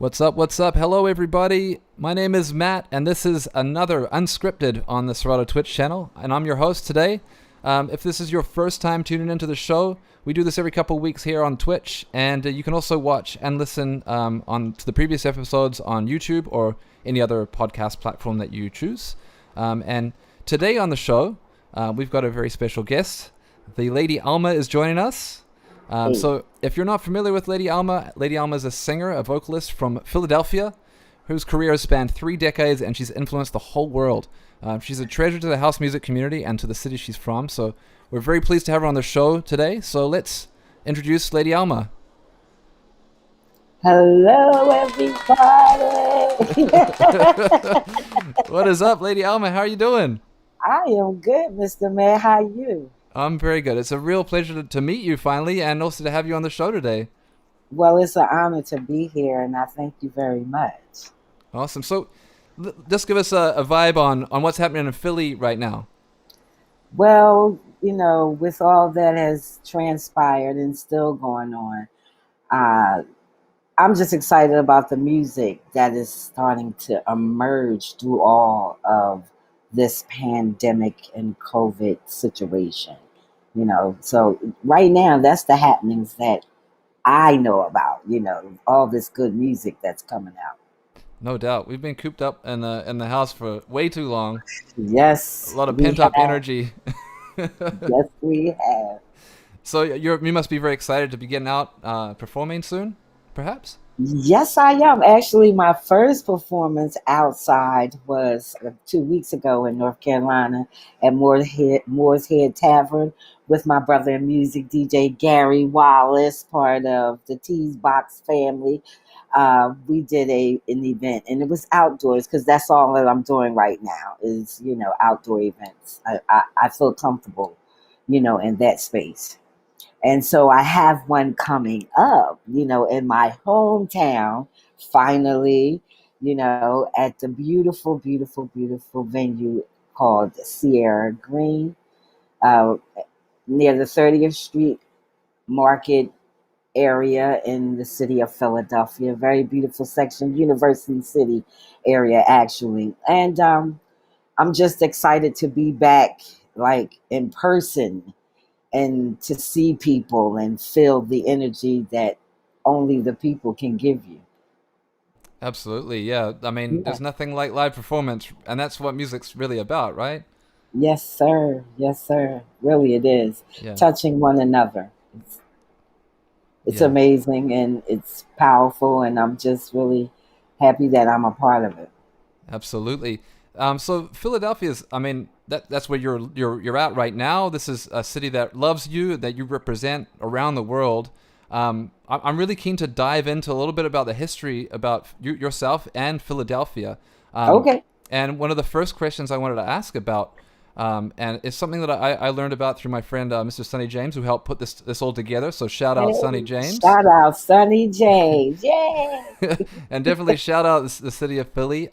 What's up? What's up? Hello, everybody. My name is Matt, and this is another Unscripted on the Serato Twitch channel, and I'm your host today. If this is your first time tuning into the show, we do this every couple weeks here on Twitch, and you can also watch and listen on to the previous episodes on YouTube or any other podcast platform that you choose. And today on the show, we've got a very special guest. The Lady Alma is joining us. So if you're not familiar with Lady Alma is a singer, a vocalist from Philadelphia, whose career has spanned 3 decades, and she's influenced the whole world. She's a treasure to the house music community and to the city she's from. So we're very pleased to have her on the show today. So let's introduce Lady Alma. Hello, everybody. What is up, Lady Alma? How are you doing? I am good, Mr. Man. How are you? I'm very good. It's a real pleasure to meet you finally, and also to have you on the show today. Well, it's an honor to be here, and I thank you very much. Awesome. So just give us a vibe on what's happening in Philly right now. Well, with all that has transpired and still going on, uh, I'm just excited about the music that is starting to emerge through all of this pandemic and COVID situation. So right now, that's the happenings that I know about, all this good music that's coming out. No doubt. We've been cooped up in the house for way too long. A Yes, lot of we pent up have. energy. Yes, we have. So you must be very excited to be getting out performing soon, perhaps? Yes, I am. Actually, my first performance outside was 2 weeks ago in North Carolina at Moore's Head Tavern with my brother in music, DJ Gary Wallace, part of the Tease Box family. We did an event, and it was outdoors because that's all that I'm doing right now is outdoor events. I feel comfortable, in that space. And so I have one coming up, in my hometown, finally, at the beautiful, beautiful, beautiful venue called Sierra Green, uh, near the 30th Street Market area in the city of Philadelphia. Very beautiful section, University City area, actually. And I'm just excited to be back, like in person, and to see people and feel the energy that only the people can give you. Absolutely, yeah. I mean, Yeah. there's nothing like live performance, and that's what music's really about, right? Yes, sir. Yes, sir. Really, it is. Yeah, Touching one another. It's yeah. amazing and it's powerful, and I'm just really happy that I'm a part of it. Absolutely. So Philadelphia's, I mean, that's where you're at right now. This is a city that loves you, that you represent around the world. I'm really keen to dive into a little bit about the history about yourself and Philadelphia. Um, Okay. and one of the first questions I wanted to ask about, and it's something that I learned about through my friend Mr. Sonny James, who helped put this all together. So shout out Hey, Sonny James. shout out Sunny James. Yay. And definitely shout out the city of Philly.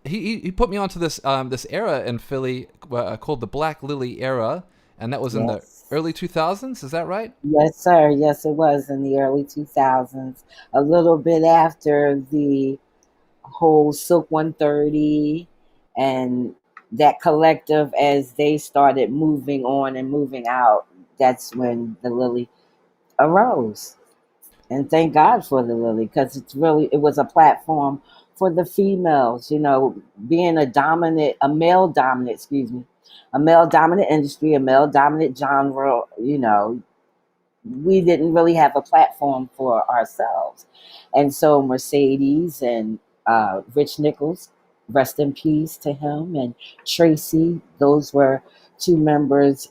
He put me onto this era in Philly called the Black Lily era, and that was in the Yes. early 2000s. Is that right? Yes, sir. Yes, it was in the early 2000s, a little bit after the whole Silk 130 and that collective as they started moving on and moving out. That's when the Lily arose. And thank God for the Lily because it was a platform for the females, being a male dominant, excuse me, a male dominant industry, a male dominant genre, we didn't really have a platform for ourselves. And so Mercedes and Rich Nichols, rest in peace to him, and Tracy, those were two members,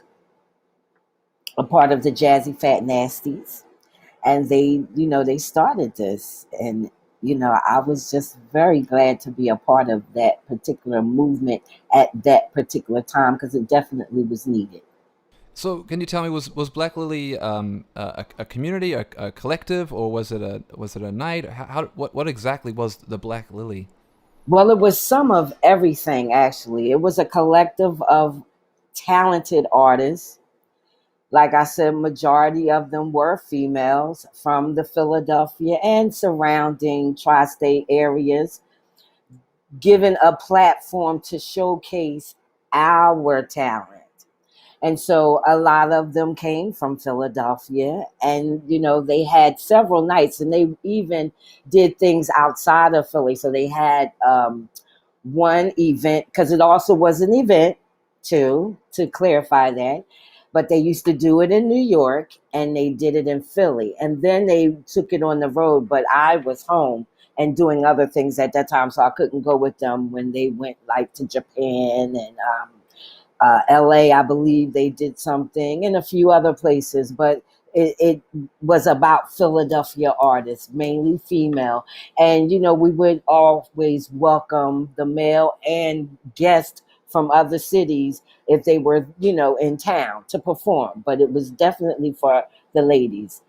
a part of the Jazzy Fat Nasties. And they started this. And, I was just very glad to be a part of that particular movement at that particular time because it definitely was needed. So can you tell me, was Black Lily a community, a collective, or was it a night? What exactly was the Black Lily? Well, it was some of everything, actually. It was a collective of talented artists Like I said, majority of them were females from the Philadelphia and surrounding tri-state areas, given a platform to showcase our talent. And so a lot of them came from Philadelphia, and they had several nights, and they even did things outside of Philly. So they had one event, because it also was an event too, to clarify that. But they used to do it in New York, and they did it in Philly, and then they took it on the road. But I was home and doing other things at that time, so I couldn't go with them when they went like to Japan and LA, I believe they did something, and a few other places, but it was about Philadelphia artists, mainly female. And, we would always welcome the male and guests from other cities if they were, in town to perform. But it was definitely for the ladies.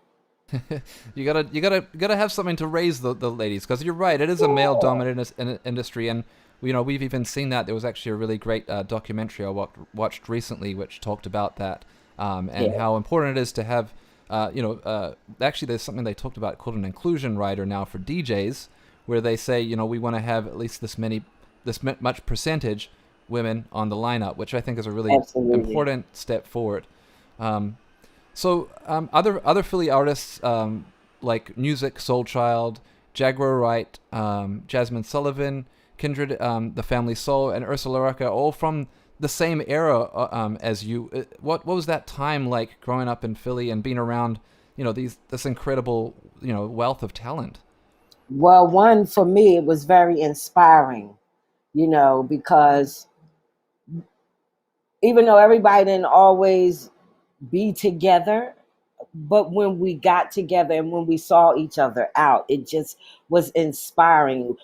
You gotta have something to raise the ladies, because you're right, it is a male Yeah, dominated industry. And we've even seen that. There was actually a really great documentary I watched recently which talked about that, and yeah, how important it is to have actually there's something they talked about called an inclusion rider now for DJs, where they say, we want to have at least much percentage women on the lineup, which I think is a really absolutely. important step forward. Other Philly artists, like Music, Soul Child, Jaguar Wright, Jasmine Sullivan, Kindred, The Family Soul, and Ursula Rucker, all from the same era as you. What was that time like growing up in Philly and being around, this incredible, wealth of talent? Well, one, for me, it was very inspiring, because even though everybody didn't always be together, but when we got together and when we saw each other out, it just was inspiring.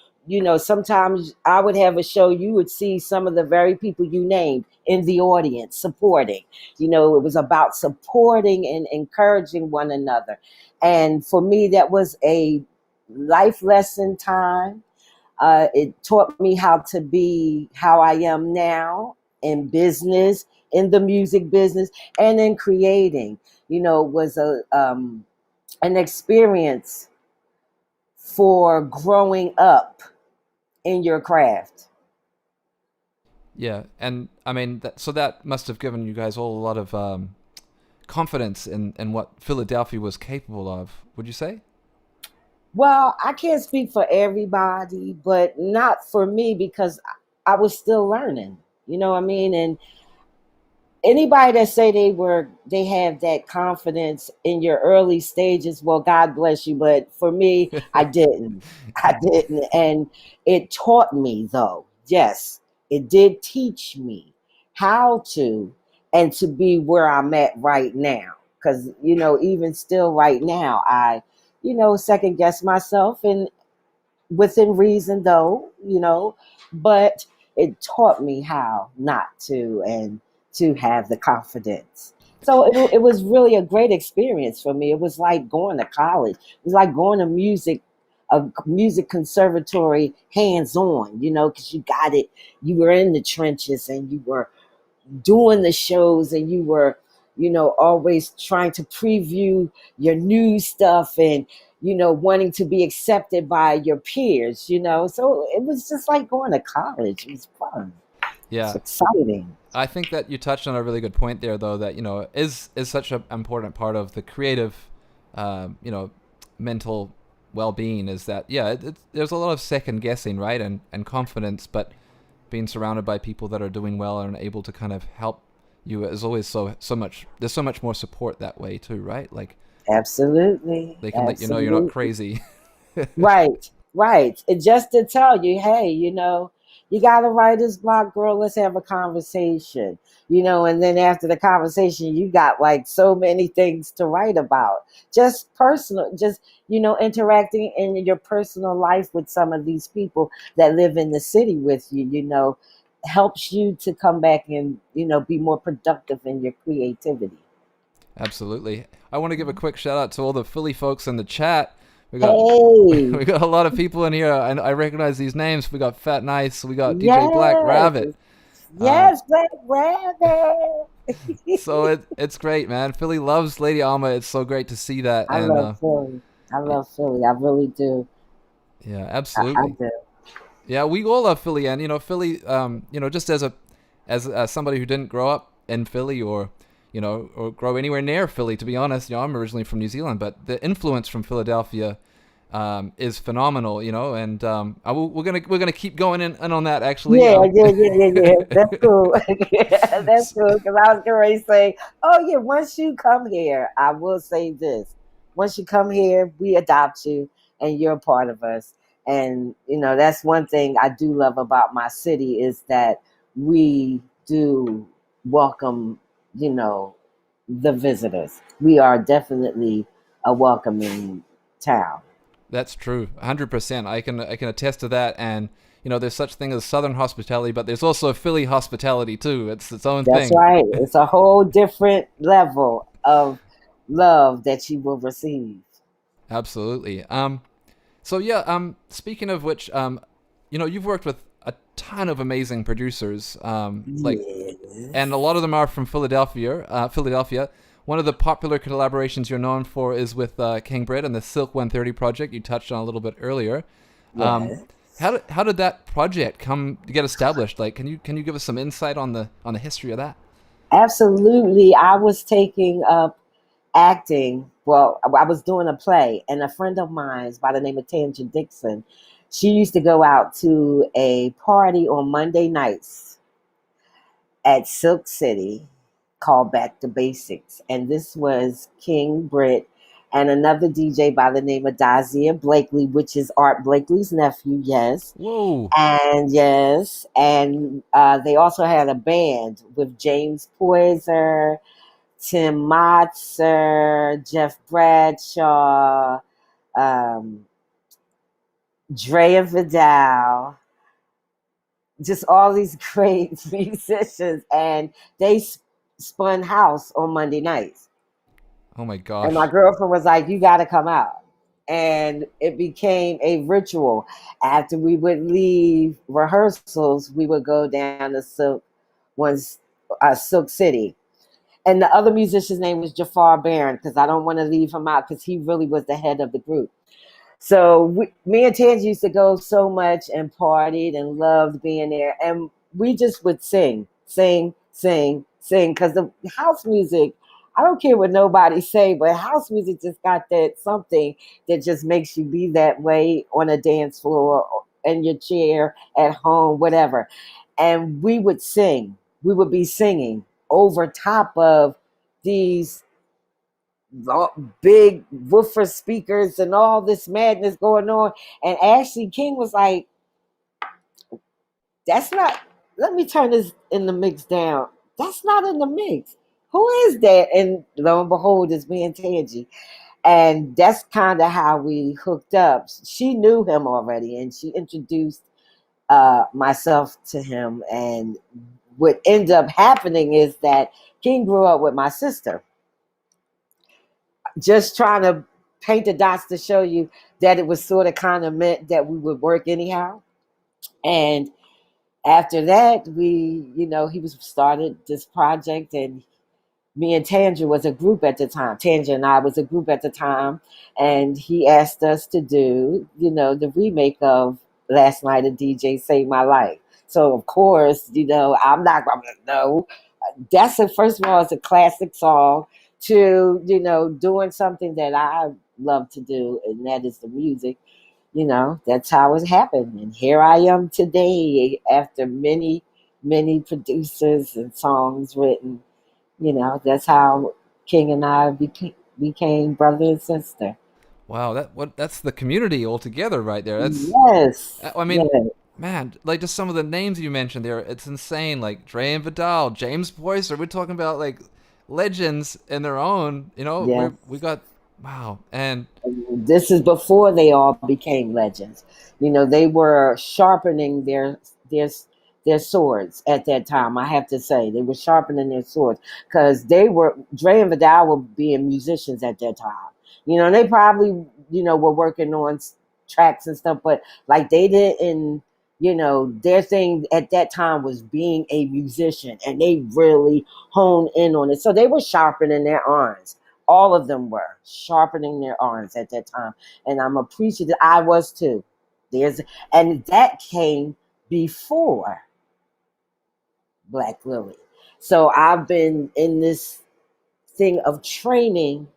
Sometimes I would have a show, you would see some of the very people you named in the audience supporting. It was about supporting and encouraging one another. And for me, that was a life lesson time. It taught me how to be how I am now in business, in the music business, and in creating. Was an experience for growing up in your craft. Yeah, and I mean, so that must have given you guys all a lot of confidence in what Philadelphia was capable of. Would you say? Well, I can't speak for everybody, but not for me because I was still learning. You know what I mean? And anybody that say they have that confidence in your early stages, well, God bless you, but for me, I didn't. I didn't. And it taught me, though, yes, it did teach me how to, and to be where I'm at right now. Because even still right now, I second guess myself, and within reason, though, but it taught me how not to, and to have the confidence. So it was really a great experience for me. It was like going to college. It was like going to a music conservatory hands on, because you got it. You were in the trenches, and you were doing the shows, and you were always trying to preview your new stuff, and wanting to be accepted by your peers, so it was just like going to college. It was fun. It's Yeah, exciting. I think that you touched on a really good point there, though. That is such an important part of the creative, mental well-being. Is that, yeah? There's a lot of second guessing, right, and confidence, but being surrounded by people that are doing well and able to kind of help you is always so much. There's so much more support that way too, right? Like Absolutely, they can let you know you're not absolutely. crazy. Right, right. And just to tell you, hey, you got a writer's block, girl. Let's have a conversation. And then after the conversation, you got like so many things to write about. Just personal, just, interacting in your personal life with some of these people that live in the city with you, helps you to come back and, be more productive in your creativity. Absolutely. I want to give a quick shout out to all the Philly folks in the chat. We got Hey, we got a lot of people in here, and I recognize these names. We got Fat Nice, we got DJ Black yes, Rabbit, uh, yes, Black Rabbit. So it's great, man. Philly loves Lady Alma. It's so great to see that, I and love Philly. I y- love Philly. I really do. yeah, I absolutely. do. Yeah, we all love Philly, and Philly. Just as somebody who didn't grow up in Philly or or grow anywhere near Philly. To be honest, I'm originally from New Zealand, but the influence from Philadelphia is phenomenal. And we're gonna keep going in on that actually. Yeah, yeah, yeah, yeah, yeah. That's cool. Yeah, that's cool. Because I was getting ready to say, oh, yeah, once you come here, I will say this. Once you come here, we adopt you and you're a part of us. And, that's one thing I do love about my city is that we do welcome, you know, the visitors. We are definitely a welcoming town. That's true, 100%. I can attest to that, and there's such thing as Southern hospitality, but there's also Philly hospitality too. It's its own That's thing. right. It's a whole different level of love that you will receive. Absolutely. So yeah. Speaking of which, you've worked with a ton of amazing producers. And a Yes. lot of them are from Philadelphia. Philadelphia. One of the popular collaborations you're known for is with King Britt and the Silk 130 project you touched on a little bit earlier. Um, Yes. how did that project come to get established? Like, can you give us some insight on the history of that? Absolutely. I was taking up acting. Well, I was doing a play, and a friend of mine by the name of Tangent Dixon, she used to go out to a party on Monday nights at Silk City called Back to Basics. And this was King Britt and another DJ by the name of Daziah Blakely, which is Art Blakely's nephew, yes. Whoa. And yes, and they also had a band with James Poyser, Tim Motzer, Jeff Bradshaw, um, Drea Vidal, just all these great musicians, and they spun house on Monday nights. Oh my And my gosh. girlfriend was like, "You got to come out." And it became a ritual. After we would leave rehearsals, we would go down to once Silk City. And the other musician's name was Jafar Barron because I don't want to leave him out because he really was the head of the group. So me and Tangi used to go so much and partied and loved being there. And we just would sing, sing, sing, sing. Because the house music, I don't care what nobody say, but house music just got that something that just makes you be that way on a dance floor, in your chair, at home, whatever. And we would sing. We would be singing over top of these big woofer speakers and all this madness going on. And Ashley King was like, that's not, let me turn this in the mix down. That's not in the mix. Who is that? And lo and behold, it's me and Tangi. And that's kind of how we hooked up. She knew him already and she introduced myself to him. And what ended up happening is that King grew up with my sister, just trying to paint the dots to show you that it was sort of kind of meant that we would work anyhow. And after that, he was started this project, and me and Tanja was a group at the time. Tanja and I was a group at the time, and he asked us to do, the remake of Last Night a DJ Saved My Life. So of course, I'm not gonna know. First of all, it's a classic song. To doing something that I love to do, and that is the music. That's how it happened, and here I am today after many, many producers and songs written. That's how King and I became brother and sister. Wow. That's the community altogether right there. Yes, I mean, yes, man, like just some of the names you mentioned there, it's insane. Like Dre and Vidal, James Poyser. We're talking about like legends in their own. yes. We got wow. And This is before they all became legends. They were sharpening their their swords at that time. I have to say they were sharpening their swords because Dre and Vidal were being musicians at that time. And they probably were working on tracks and stuff, but like they didn't. Their thing at that time was being a musician, and they really honed in on it. So they were sharpening their irons. All of them were sharpening their irons at that time. And I'm appreciative. I was too. And that came before Black Lily. So I've been in this thing of training,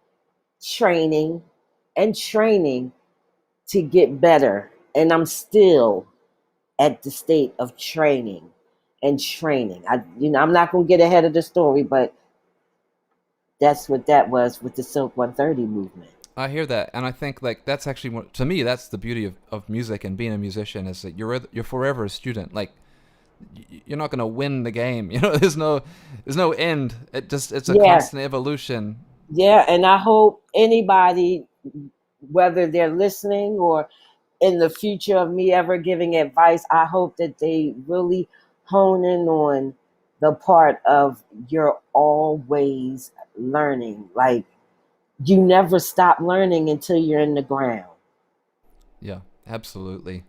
and training to get better. And I'm still at the state of training and training. I'm not going to get ahead of the story, but that's what that was with the Silk 130 movement. I hear that, and I think like that's actually to me that's the beauty of music and being a musician is that you're forever a student. Like you're not gonna win the game. There's no end. It's a constant evolution. Yeah, and I hope anybody, whether they're listening or in the future of me ever giving advice, I hope that they really hone in on the part of you're always learning. Like you never stop learning until you're in the ground. Yeah, absolutely.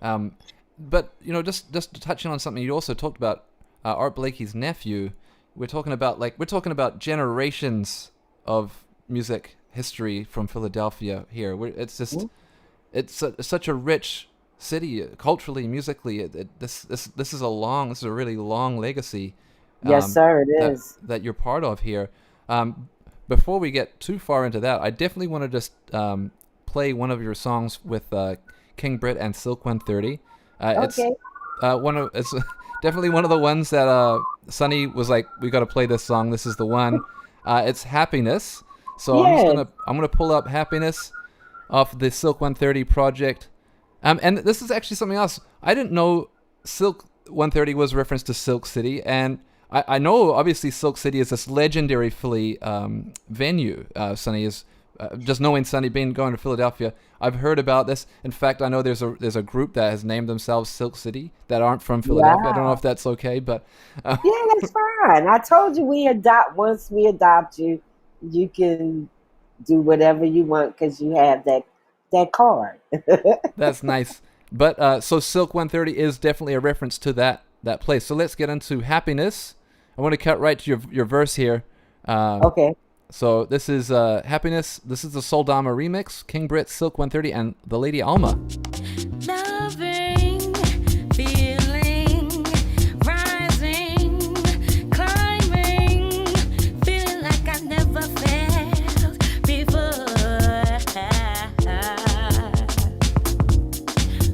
But just touching on something you also talked about, Art Blakey's nephew. We're talking about generations of music history from Philadelphia here. It's such a rich city culturally, musically. This is a really long legacy. Yes, sir, it is. That you're part of here. Before we get too far into that, I definitely want to just play one of your songs with King Britt and Silk 130. Okay. It's definitely one of the ones that Sonny was like, we got to play this song. This is the one. It's Happiness. So yes. I'm gonna pull up Happiness off the Silk 130 project. And this is actually something else. I didn't know Silk 130 was reference to Silk City, and I know obviously Silk City is this legendary Philly venue. Sonny is just knowing Sonny being going to Philadelphia. I've heard about this. In fact, I know there's a group that has named themselves Silk City that aren't from Philadelphia. Wow. I don't know if that's okay, but yeah, that's fine. I told you once we adopt you, you can do whatever you want because you have that card. That's nice. But so Silk 130 is definitely a reference to that place. So let's get into Happiness. I want to cut right to your verse here. Okay. So this is Happiness. This is the Soul Dama remix. King Britt, Silk 130, and the Lady Alma. Loving, feeling, rising, climbing, feeling like I never felt before.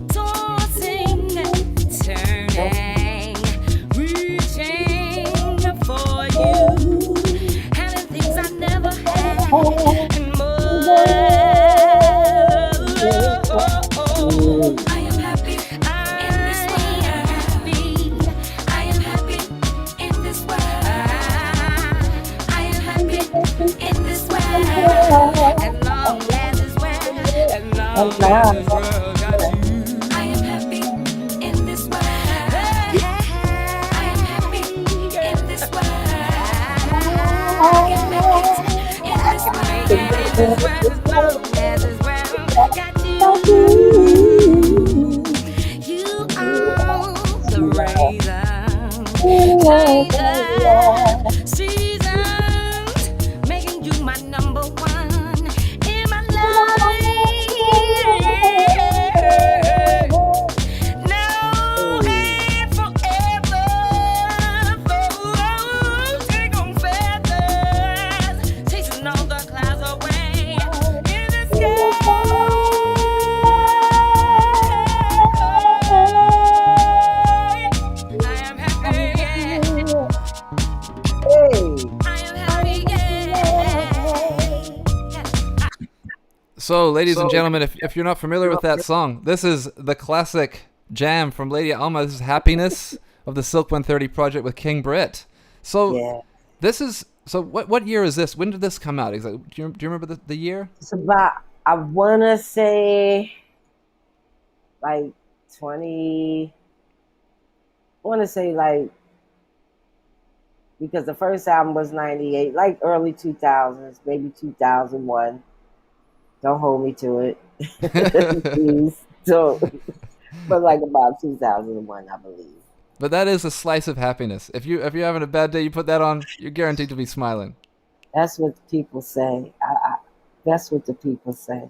Tossing, turning, reaching for you. Having things I never had and more. I am happy in this world. I am happy in this world. I am happy in this world. As long as it's well, as long as this world got you. I am happy in this world. I am happy in this world. I can make it in this world. As long as this world got you. You are the reason, seasons, making you my number one in my life. Now and forever, take on feathers, chasing all the clouds away in the sky. So, ladies and gentlemen, if you're not familiar with that song, this is the classic jam from Lady Alma. This is Happiness of the Silk 130 project with King Britt. So, this is what year is this? When did this come out? Exactly. Do you remember the year? It's about, I want to say, like 20. I want to say like, because the first album was 98, like early 2000s, maybe 2001. Don't hold me to it. Please. So, but like about 2001, I believe. But that is a slice of happiness. If you're having a bad day, you put that on, you're guaranteed to be smiling. That's what people say. That's what the people say.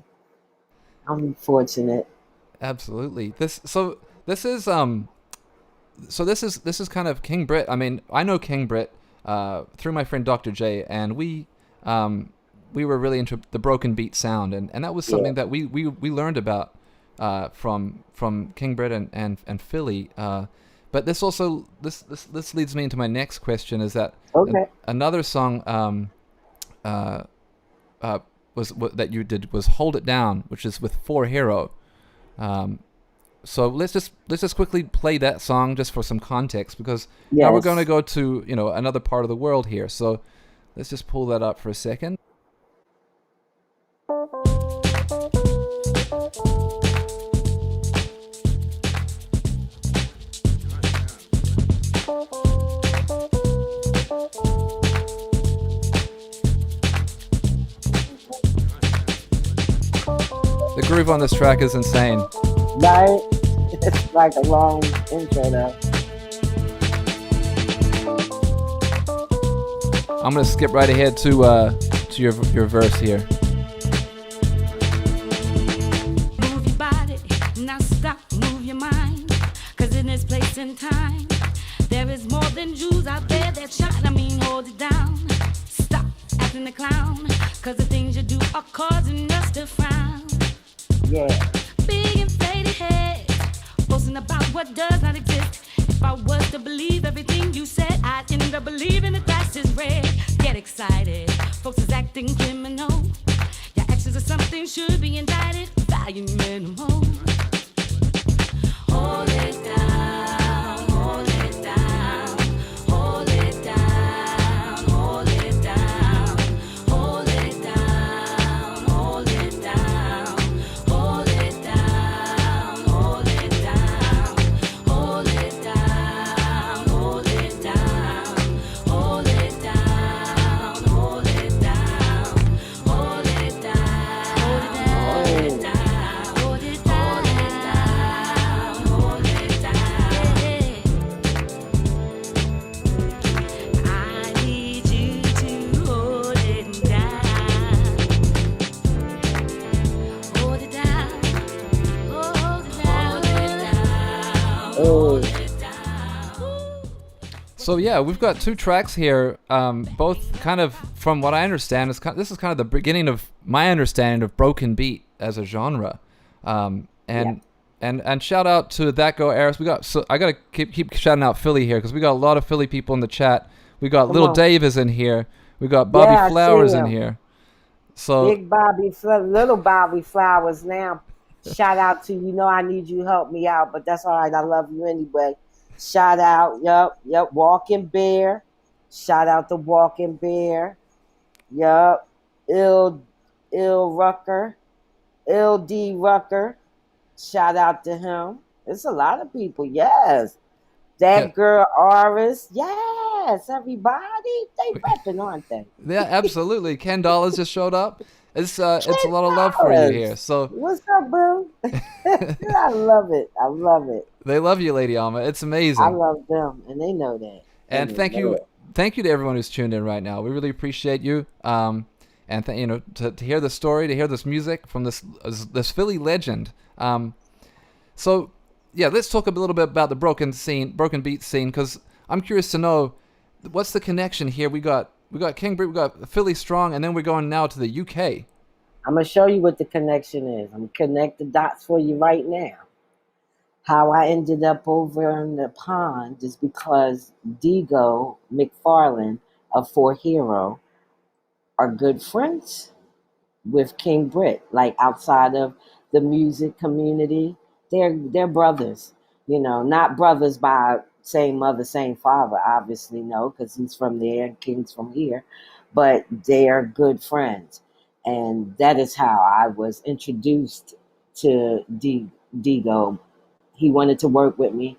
I'm fortunate. Absolutely. This is kind of King Britt. I mean, I know King Britt through my friend Dr. J, and we were really into the broken beat sound, and that was Yeah. something that we learned about from King Britt and Philly. But this leads me into my next question: is that Okay. another song uh, that you did was "Hold It Down," which is with For Hero. Um, so let's just quickly play that song just for some context, because now we're going to Yes. go to another part of the world here. So let's just pull that up for a second. The groove on this track is insane. Right? It's like a long intro though. I'm gonna skip right ahead to your verse here. Move your body, now stop, move your mind. Cause in this place and time, there is more than Jews out there that shine. I mean, hold it down. Stop acting a clown. Cause the things you do are causing us to frown. Yeah. Big inflated heads, boasting about what does not exist. If I was to believe everything you said, I'd end up believing the grass is red. Get excited, folks is acting criminal. Your actions are something should be indicted. Value minimal. Hold it down, hold it down, hold it down, hold it down, hold it down, hold it down, hold it down, hold it down, hold it down, hold it down, hold it down, hold it down, hold it down, hold it down. Oh, So yeah, we've got two tracks here, both kind of, from what I understand, this is kind of the beginning of my understanding of broken beat as a genre, and and shout out to That Go Eris. I gotta keep shouting out Philly here, because we got a lot of Philly people in the chat. We got come Little on. Dave is in here. We got Bobby Yeah, I see Flowers in him. here. So Big little Bobby Flowers now. Shout out to you know I need you to help me out, but that's all right. I love you anyway. Shout out, yep, Walking Bear. Shout out to Walking Bear. Yep. Ill Ill Rucker. Ill D Rucker. Shout out to him. It's a lot of people, yes. yeah, That girl Aris. Yes, everybody. They repping, aren't they? yeah, absolutely. Ken Dollars just showed up. It's a lot of love for you here. $10. So What's up, boo? I love it. I love it. they love you, Lady Alma. It's I amazing. love them, and they know that. They And know it. thank you to everyone who's tuned in right now. We really appreciate you. And to hear the story, to hear this music from this Philly legend. So yeah, let's talk a little bit about the broken beat scene, because I'm curious to know what's the connection here. We got King Britt, we got Philly Strong, and then we're going now to the UK. I'm gonna show you what the connection is. I'm gonna connect the dots for you right now. How I ended up over in the pond is because Digo McFarlane of For Hero are good friends with King Britt, like outside of the music community. They're brothers, not brothers by same mother, same father, obviously, no, because he's from there and King's from here, but they're good friends. And that is how I was introduced to Digo. He wanted to work with me,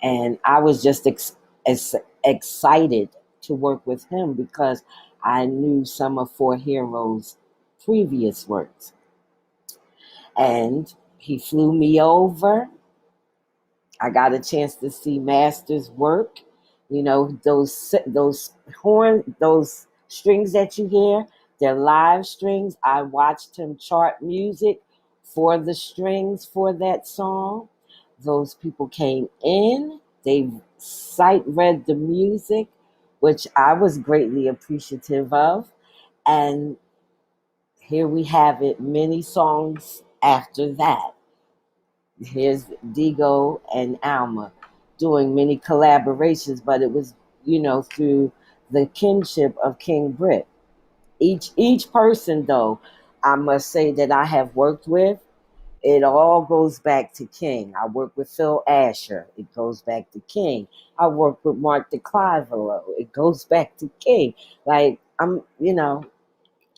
and I was just excited to work with him because I knew some of For Heroes' previous works. And he flew me over, I got a chance to see Master's work. You know, those those strings that you hear, they're live strings. I watched him chart music for the strings for that song. Those people came in, they sight read the music, which I was greatly appreciative of. And here we have it, many songs after that. Here's Digo and Alma doing many collaborations, but it was, through the kinship of King Britt. Each person though, I must say that I have worked with, it all goes back to King. I work with Phil Asher. It goes back to King. I work with Mark DeClivelo. It goes back to King. Like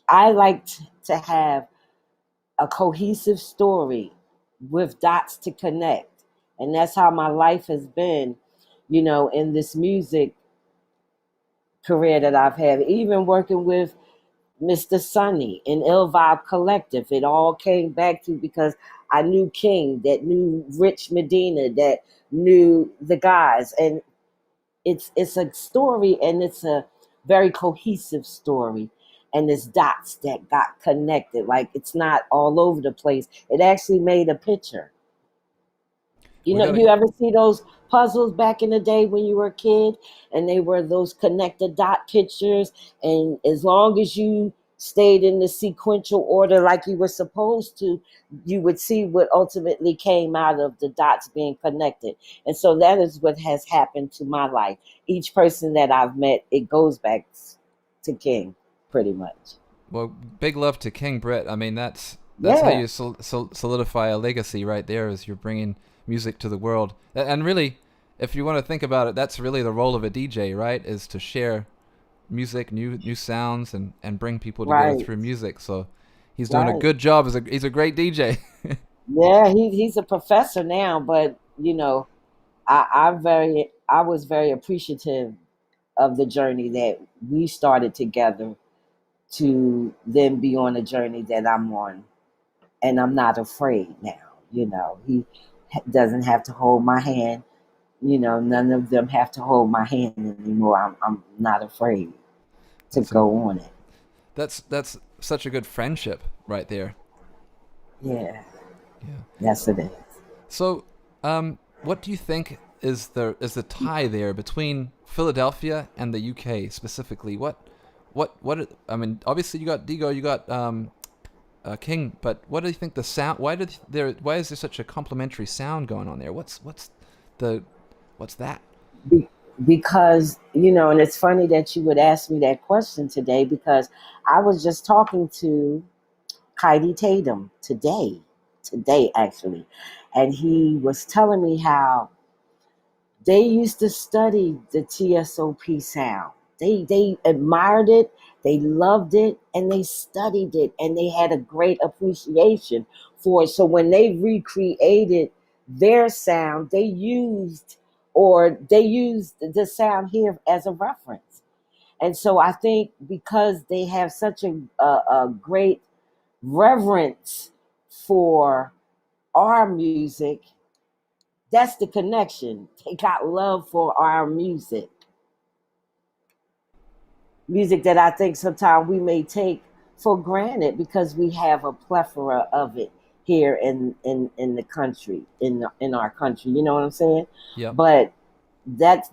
I like to have a cohesive story with dots to connect. And that's how my life has been, in this music career that I've had. Even working with Mr. Sonny and Ill Vibe Collective, it all came back to because I knew King, that knew Rich Medina, that knew the guys. And it's a story, and it's a very cohesive story, and it's dots that got connected. Like, it's not all over the place. It actually made a picture. We gotta. You ever see those puzzles back in the day when you were a kid, and they were those connected dot pictures, and as long as you stayed in the sequential order like you were supposed to, you would see what ultimately came out of the dots being connected. And so that is what has happened to my life. Each person that I've met, it goes back to King, pretty much. Well, big love to King Britt. I mean, that's how Yeah, you solidify a legacy right there, is you're bringing music to the world. And really, if you want to think about it, that's really the role of a DJ, right? Is to share music, new sounds, and bring people together right, through music. So he's doing a right. good job. He's a great DJ. Yeah, he's a professor now, but I was very appreciative of the journey that we started together to then be on the journey that I'm on, and I'm not afraid now. He doesn't have to hold my hand. None of them have to hold my hand anymore. I'm not afraid to That's in, go on it. that's such a good friendship right there. Yeah, Yeah. yes it is. So, what do you think is the tie there between Philadelphia and the UK specifically? I mean, obviously you got Digo, you got King, but what do you think the sound? Why is there such a complementary sound going on there? The what's that? Be- because and it's funny that you would ask me that question today, because I was just talking to Heidi Tatum today actually, and he was telling me how they used to study the TSOP sound. They admired it, they loved it, and they studied it, and they had a great appreciation for it. So when they recreated their sound, they used the sound here as a reference. And so I think because they have such a great reverence for our music, that's the connection. They got love for our music that I think sometimes we may take for granted because we have a plethora of it here in the country, in our country. You know what I'm saying? Yep. But that's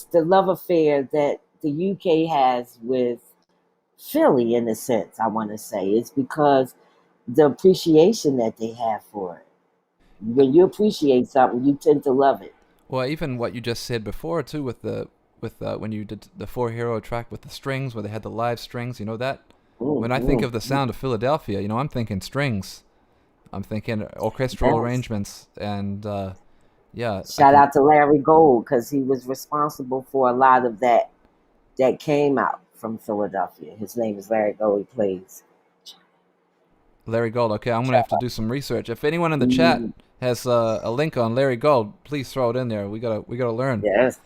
the love affair that the UK has with Philly, in a sense. I want to say it's because the appreciation that they have for it. When you appreciate something, you tend to love it. Well, even what you just said before too, with when you did the Four Hero track with the strings, where they had the live strings, that. Mm, When I think mm, of the mm. sound of Philadelphia, I'm thinking strings. I'm thinking orchestral Yes. arrangements, and yeah, I Shout can. out to Larry Gold, because he was responsible for a lot of that came out from Philadelphia. His name is Larry Gold. He plays. Larry Gold. Okay, I'm gonna have to do some research. If anyone in the chat Mm, has a link on Larry Gold, please throw it in there. We gotta learn. yes,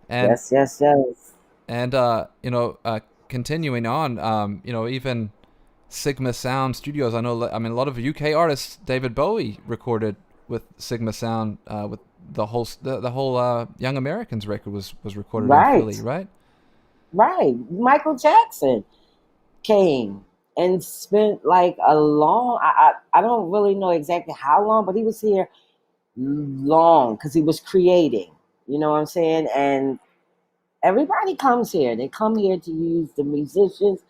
And yes, yes, yes. and continuing on, even Sigma Sound Studios. I mean, a lot of UK artists. David Bowie recorded with Sigma Sound with the whole Young Americans record was recorded in Philly, Right, right? right. Michael Jackson came and spent like a long, I don't really know exactly how long, but he was here long because he was creating, you know what I'm saying? And everybody comes here. They come here to use the musicians,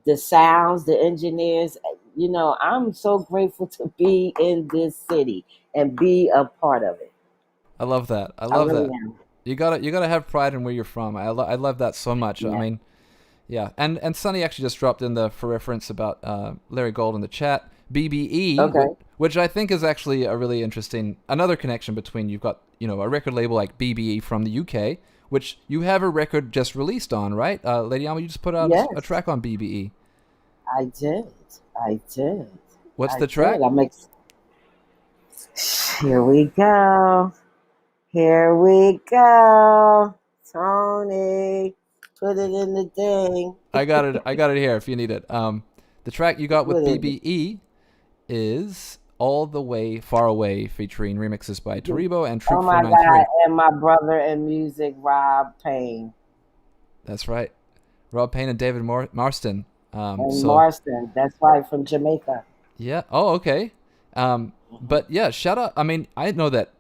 the sounds, the engineers. You know, I'm so grateful to be in this city and be a part of it. I love that. I I love really that. am. You gotta have pride in where you're from. I love that so much. I Yeah. mean, yeah. And Sonny actually just dropped in the for reference about Larry Gold in the chat. BBE, which, Okay. which I think is actually a really interesting another connection between you've got a record label like BBE from the UK, which you have a record just released on, right? Lady Alma, you just put out a Yes, track on BBE. I did. I did. What's I the did. track? Here we go. Here we go. Tony, put it in the thing. I got it. I got it here if you need it. The track you got with Put it. BBE is All the Way Far Away, featuring remixes by Taribo and Oh Troop my God. 493. And my brother in music, Rob Payne. That's right. Rob Payne and David Marston. And So, Marston. That's right, from Jamaica. yeah. Oh, okay. But yeah, shout out. I mean, I know that.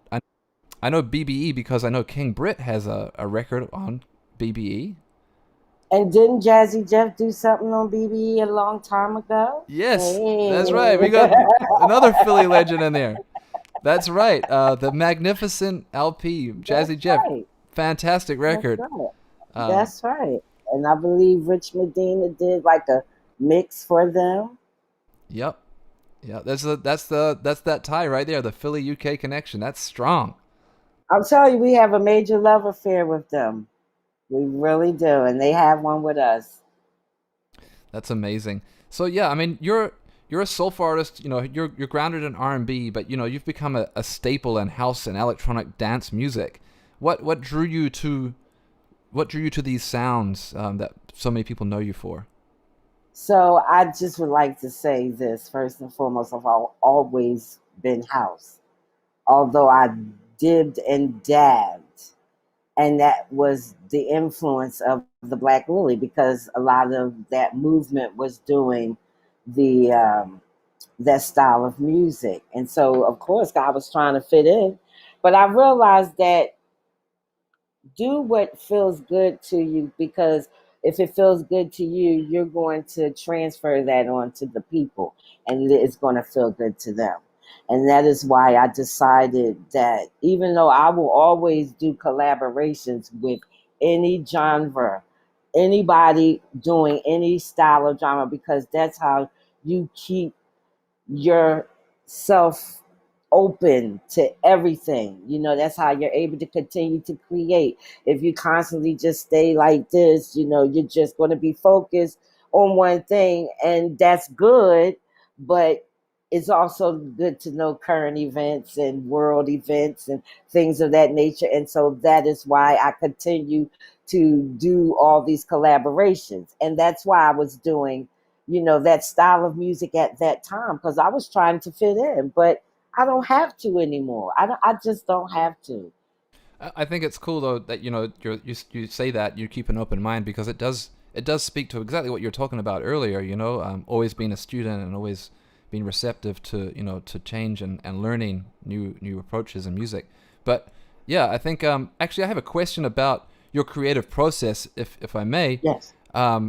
I know BBE because I know King Britt has a record on BBE. And didn't Jazzy Jeff do something on BBE a long time ago? Yes, that's right. We Hey. got another Philly legend in there. That's right. The Magnificent LP, That's Jazzy Jeff. right. Fantastic That's record. right. Um, That's right. And I believe Rich Medina did like a mix for them. yep. Yeah, that's that tie right there, the Philly UK connection. That's strong. I'm telling you, we have a major love affair with them. We really do. And they have one with us. That's amazing. So yeah, I mean, you're a soulful artist. You're grounded in R&B, but you've become a staple in house and electronic dance music. What drew you to these sounds that so many people know you for? So I just would like to say this first and foremost. I've always been house, although I dibbed and dabbed, and that was the influence of the Black Lily because a lot of that movement was doing the that style of music, and so of course I was trying to fit in, but I realized that do what feels good to you because if it feels good to you, you're going to transfer that on to the people and it's going to feel good to them. And that is why I decided that even though I will always do collaborations with any genre, anybody doing any style of genre, because that's how you keep yourself open to everything. You know, that's how you're able to continue to create. If you constantly just stay like this, you're just going to be focused on one thing, and that's good, but it's also good to know current events and world events and things of that nature. And so that is why I continue to do all these collaborations. And that's why I was doing that style of music at that time because I was trying to fit in, but I don't have to anymore. I just don't have to. I think it's cool though that you say that you keep an open mind because it does speak to exactly what you're talking about earlier. Always being a student and always being receptive to to change and learning new approaches in music. But yeah, I think actually I have a question about your creative process, if I may. Yes,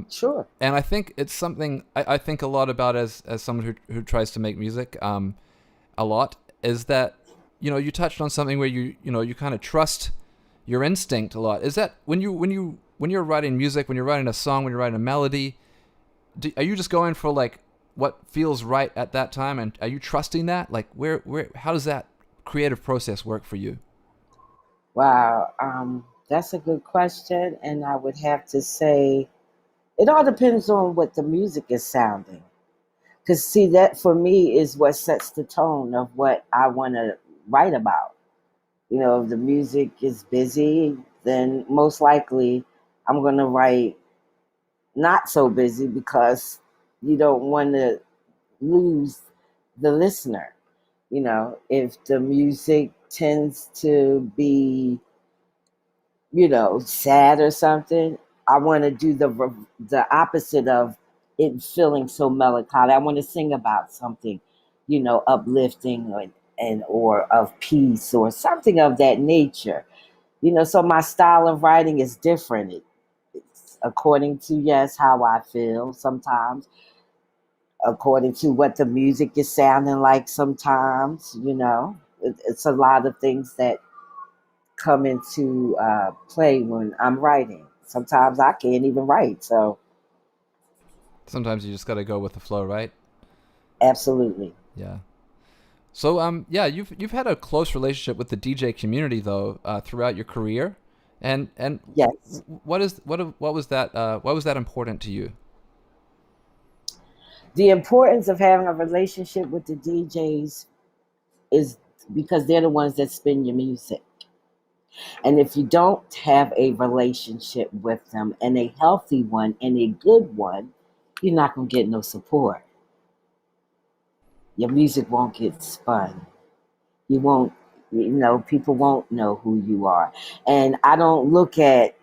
sure. And I think it's something I think a lot about as someone who tries to make music a lot is that you touched on something where you kind of trust your instinct a lot. Is that when you're writing music, when you're writing a song, when you're writing a melody, are you just going for like what feels right at that time, and are you trusting that? Like where how does that creative process work for you? Wow, that's a good question, and I would have to say it all depends on what the music is sounding. Because see, that for me is what sets the tone of what I want to write about. If the music is busy, then most likely I'm going to write not so busy because you don't want to lose the listener. If the music tends to be, sad or something, I want to do the opposite of it feeling so melancholy. I want to sing about something, uplifting or of peace or something of that nature. So my style of writing is different. It's according to, yes, how I feel sometimes, according to what the music is sounding like sometimes. It's a lot of things that come into play when I'm writing. Sometimes I can't even write. So, Sometimes you just got to go with the flow, right? absolutely. Yeah. So yeah, you've had a close relationship with the DJ community though throughout your career, and Yes. what was that why was that important to you? The importance of having a relationship with the DJs is because they're the ones that spin your music. And if you don't have a relationship with them, and a healthy one and a good one, you're not going to get no support. Your music won't get spun. You won't, people won't know who you are. And I don't look at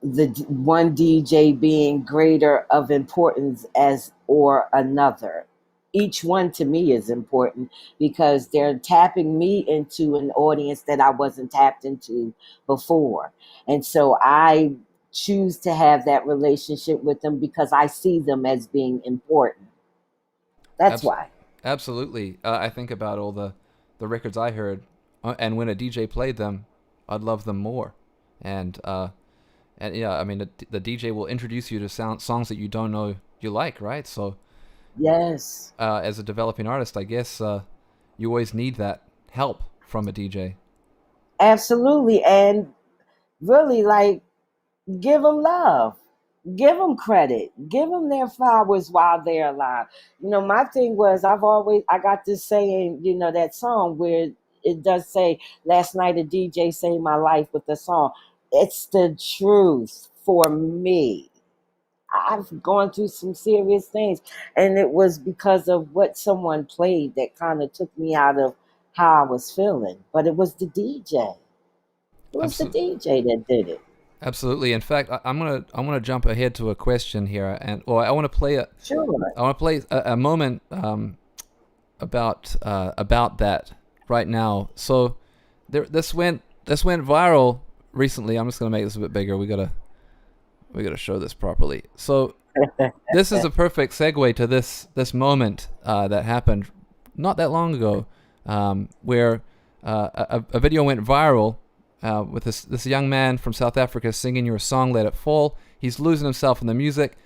one DJ being greater of importance as or another. Each one to me is important because they're tapping me into an audience that I wasn't tapped into before. And so I choose to have that relationship with them because I see them as being important. That's Abs- why. Absolutely. I think about all the records I heard, and when a DJ played them, I'd love them more. And and yeah, I mean the DJ will introduce you to songs that you don't know you like, right? So Yes, as a developing artist, I guess you always need that help from a DJ. absolutely. And really, like, give them love, give them credit, give them their flowers while they're alive. My thing was, I got this saying, that song where it does say, last night a DJ saved my life with the song. It's the truth for me. I've gone through some serious things, and it was because of what someone played that kind of took me out of how I was feeling. But it was the DJ. It was the Absolutely. DJ that did it. Absolutely. In fact, I'm gonna jump ahead to a question here, and well, Sure. I want to play a moment about that right now. So this went viral recently. I'm just gonna make this a bit bigger. We gotta show this properly. So this is a perfect segue to this moment that happened not that long ago, where a video went viral with this young man from South Africa singing your song "Let It Fall." He's losing himself in the music.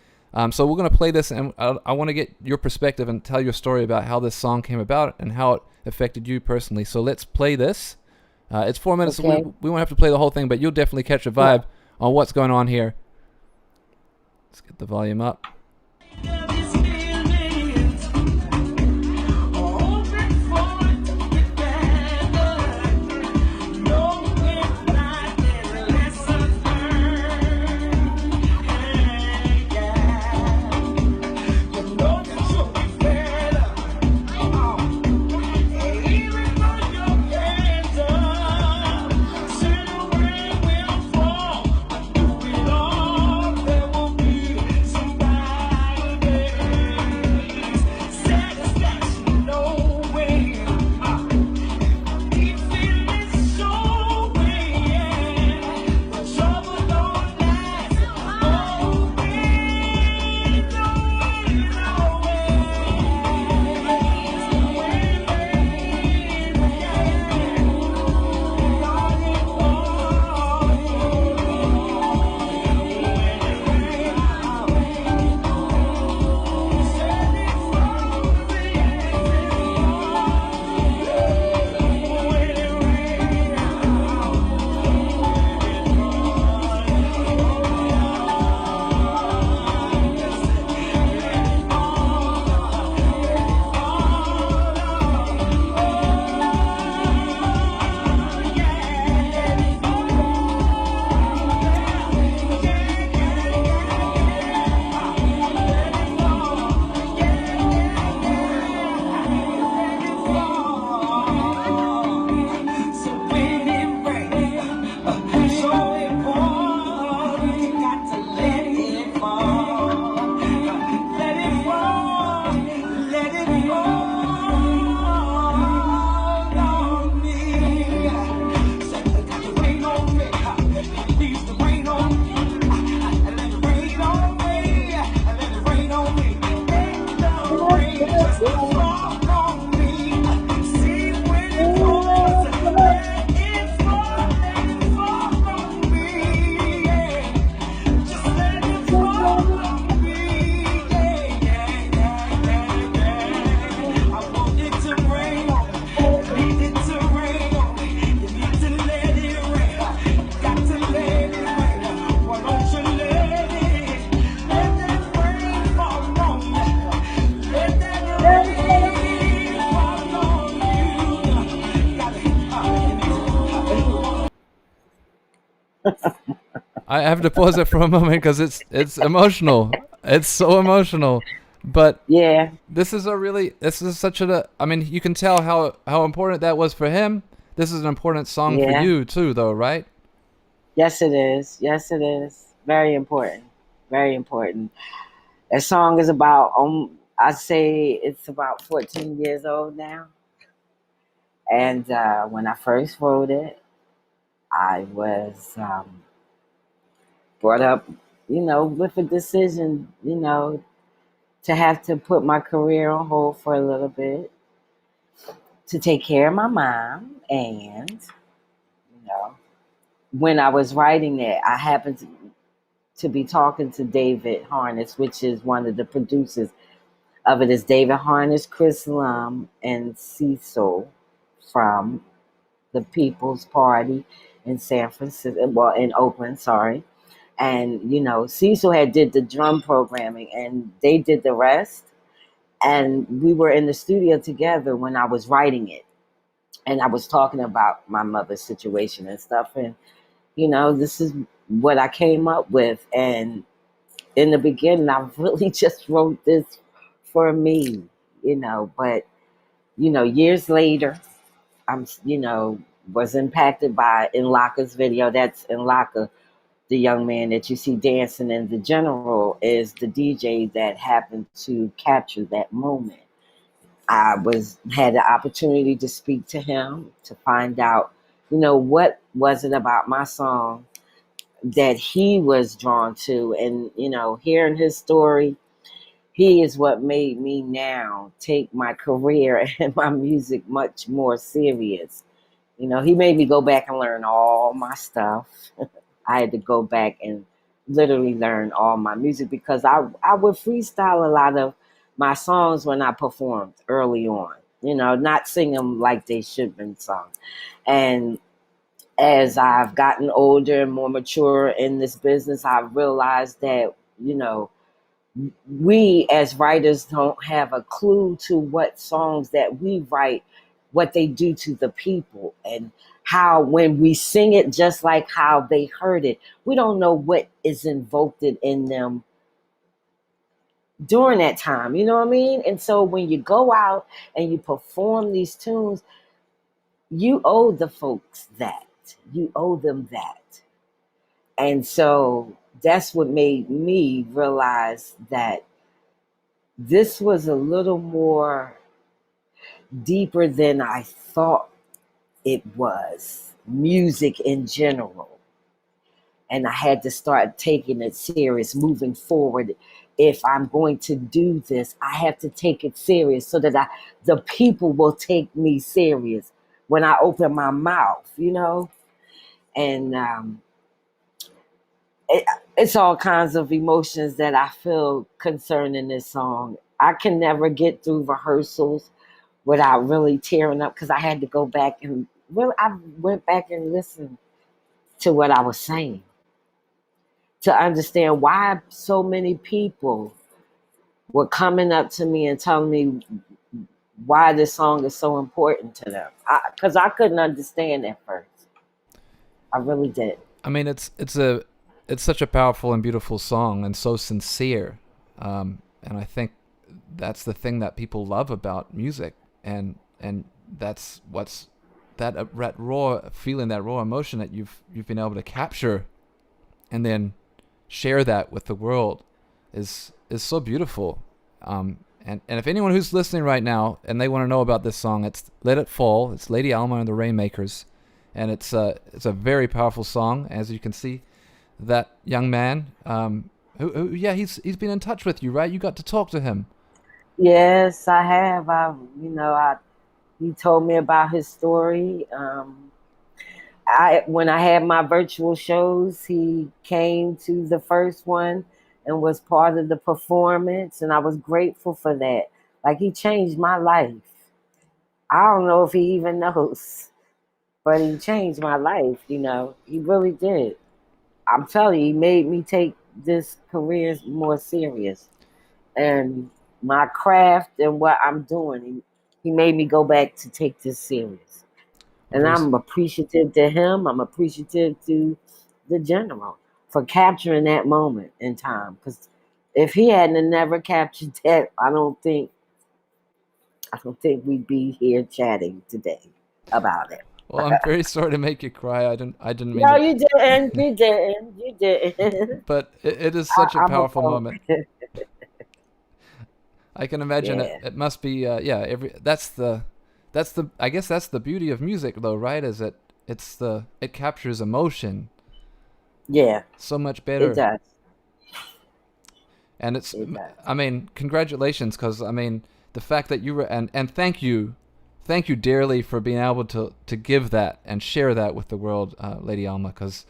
So we're gonna play this, and I want to get your perspective and tell your story about how this song came about and how it affected you personally. So let's play this. It's 4 minutes. So Okay. we won't have to play the whole thing, but you'll definitely catch a vibe on what's going on here. Let's get the volume up. I have to pause it for a moment because it's emotional. It's so emotional. But Yeah, this is such a, I mean, you can tell how important that was for him. This is an important song for yeah. you too, though, right? Yes, it is. Yes, it is. Very important. Very important. That song is about, I'd say it's about 14 years old now. And when I first wrote it, I was brought up, with a decision, to have to put my career on hold for a little bit to take care of my mom. And, when I was writing it, I happened to be talking to David Harness, which is one of the producers of it. Is David Harness, Chris Lum, and Cecil from the People's Party in San Francisco, well, in Oakland, sorry. And, Cecil had did the drum programming and they did the rest. And we were in the studio together when I was writing it. And I was talking about my mother's situation and stuff. And, this is what I came up with. And in the beginning, I really just wrote this for me, but, years later, I'm, was impacted by Inlaka's video. That's Inlaka, the young man that you see dancing in the general, is the DJ that happened to capture that moment. I had the opportunity to speak to him to find out, what was it about my song that he was drawn to, and hearing his story, he is what made me now take my career and my music much more serious. He made me go back and learn all my stuff. I had to go back and literally learn all my music because I would freestyle a lot of my songs when I performed early on, not sing them like they should have been sung. And as I've gotten older and more mature in this business, I've realized that, we as writers don't have a clue to what songs that we write, what they do to the people, and how when we sing it just like how they heard it, we don't know what is invoked in them during that time. You know what I mean? And so when you go out and you perform these tunes, you owe the folks that. You owe them that. And so that's what made me realize that this was a little more deeper than I thought it was, music in general. And I had to start taking it serious moving forward. If I'm going to do this, I have to take it serious so that the people will take me serious when I open my mouth, And it, it's all kinds of emotions that I feel concerning this song. I can never get through rehearsals without really tearing up because I had to go back and I went back and listened to what I was saying to understand why so many people were coming up to me and telling me why this song is so important to them. Because I couldn't understand at first. I really did. I mean, it's such a powerful and beautiful song and so sincere, and I think that's the thing that people love about music, and that's what's that raw feeling, that raw emotion that you've been able to capture, and then share that with the world is so beautiful. And if anyone who's listening right now and they want to know about this song, it's Let It Fall. It's Lady Alma and the Rainmakers, and it's a very powerful song. As you can see, that young man, yeah, he's been in touch with you, right? You got to talk to him. Yes, I have. He told me about his story. When I had my virtual shows, he came to the first one and was part of the performance, and I was grateful for that. Like, he changed my life. I don't know if he even knows, but he changed my life. He really did. I'm telling you, he made me take this career more serious, and my craft and what I'm doing. He made me go back to take this serious. I'm And very I'm appreciative to him. I'm appreciative to the general for capturing that moment in time. Because if he hadn't have never captured that, I don't think we'd be here chatting today about it. Well, I'm very sorry to make you cry. I didn't mean No, to, you didn't. You didn't. You didn't. but it is such a I'm a powerful poet. moment. I can imagine it. Yeah. It must be. Yeah. That's the. I guess that's the beauty of music, though, right? Is it captures emotion Yeah. so much It better, does. and it's. It does. I mean, congratulations, because I mean the fact that you were and thank you dearly for being able to give that and share that with the world, Lady Alma, because I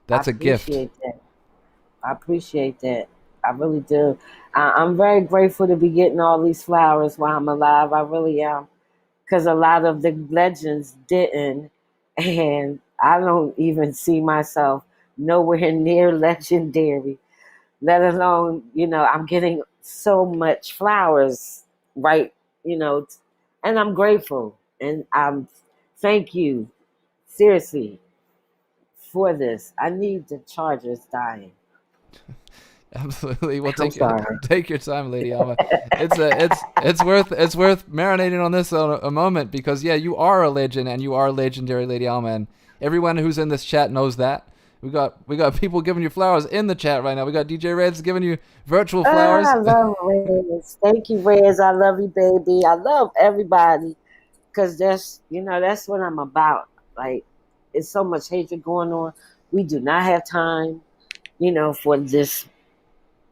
that's a gift. appreciate that. I appreciate that. I really do. I'm very grateful to be getting all these flowers while I'm alive. I really am. Because a lot of the legends didn't. And I don't even see myself nowhere near legendary, let alone, I'm getting so much flowers, right? You know, and I'm grateful. And thank you, seriously, for this. I need the chargers dying. Absolutely. Well, I'm sorry. take your time, Lady Alma. It's worth marinating on this a moment, because yeah, you are a legend and you are legendary, Lady Alma, and everyone who's in this chat knows that. We got people giving you flowers in the chat right now. We got DJ Reds giving you virtual flowers. I love Rez. Thank you, Rez. I love you, baby. I love everybody because that's what I'm about. Like, it's so much hatred going on. We do not have time, for this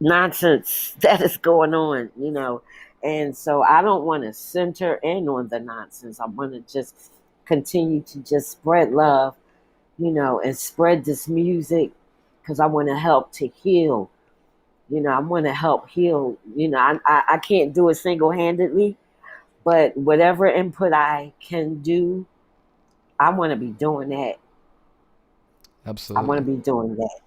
nonsense that is going on. And so I don't want to center in on the nonsense. I want to just continue to just spread love, and spread this music because I want to help to heal. I want to help heal. I can't do it single handedly, but whatever input I can do, I want to be doing that. I want to Absolutely. be doing that.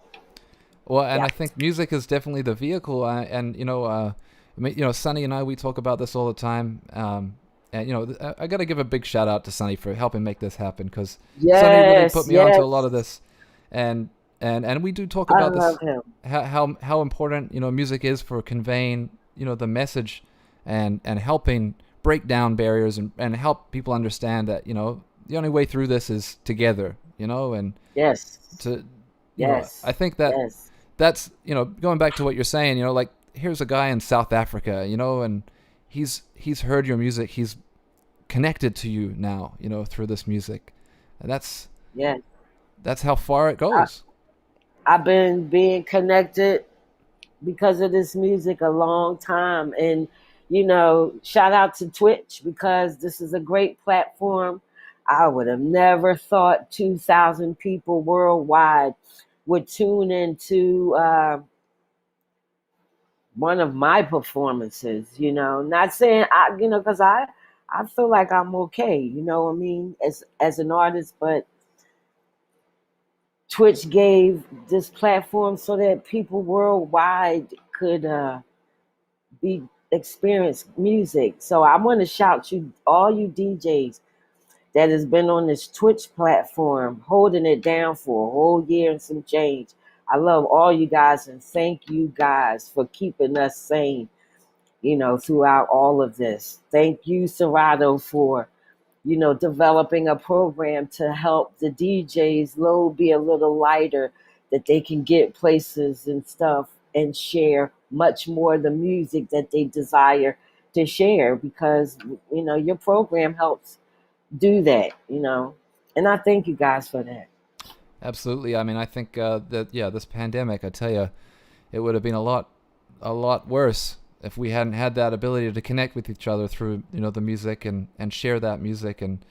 Well, and Yeah. I think music is definitely the vehicle. And I mean, Sonny and I, we talk about this all the time. And I got to give a big shout out to Sonny for helping make this happen, because Sonny really put Yes, me onto a yes. lot of this, and and we do talk I about this, love him. how important music is for conveying the message, and helping break down barriers, and help people understand that the only way through this is together, and Yes, to I yes, think that yes, that's going back to what you're saying, like here's a guy in South Africa, and he's heard your music, he's connected to you now, through this music, and yes. that's how far it I, goes. I've been being connected because of this music a long time. And, shout out to Twitch because this is a great platform. I would have never thought 2,000 people worldwide would tune into one of my performances, not saying because I feel like I'm okay, what I mean, as an artist, but Twitch gave this platform so that people worldwide could be experience music. So I want to shout you, all you DJs that has been on this Twitch platform, holding it down for a whole year and some change. I love all you guys and thank you guys for keeping us sane, throughout all of this. Thank you, Serato, for developing a program to help the DJs load be a little lighter, that they can get places and stuff and share much more the music that they desire to share because your program helps do that. And I thank you guys for that. Absolutely. I mean, I think that yeah, this pandemic, I tell you, it would have been a lot worse if we hadn't had that ability to connect with each other through the music, and share that music. And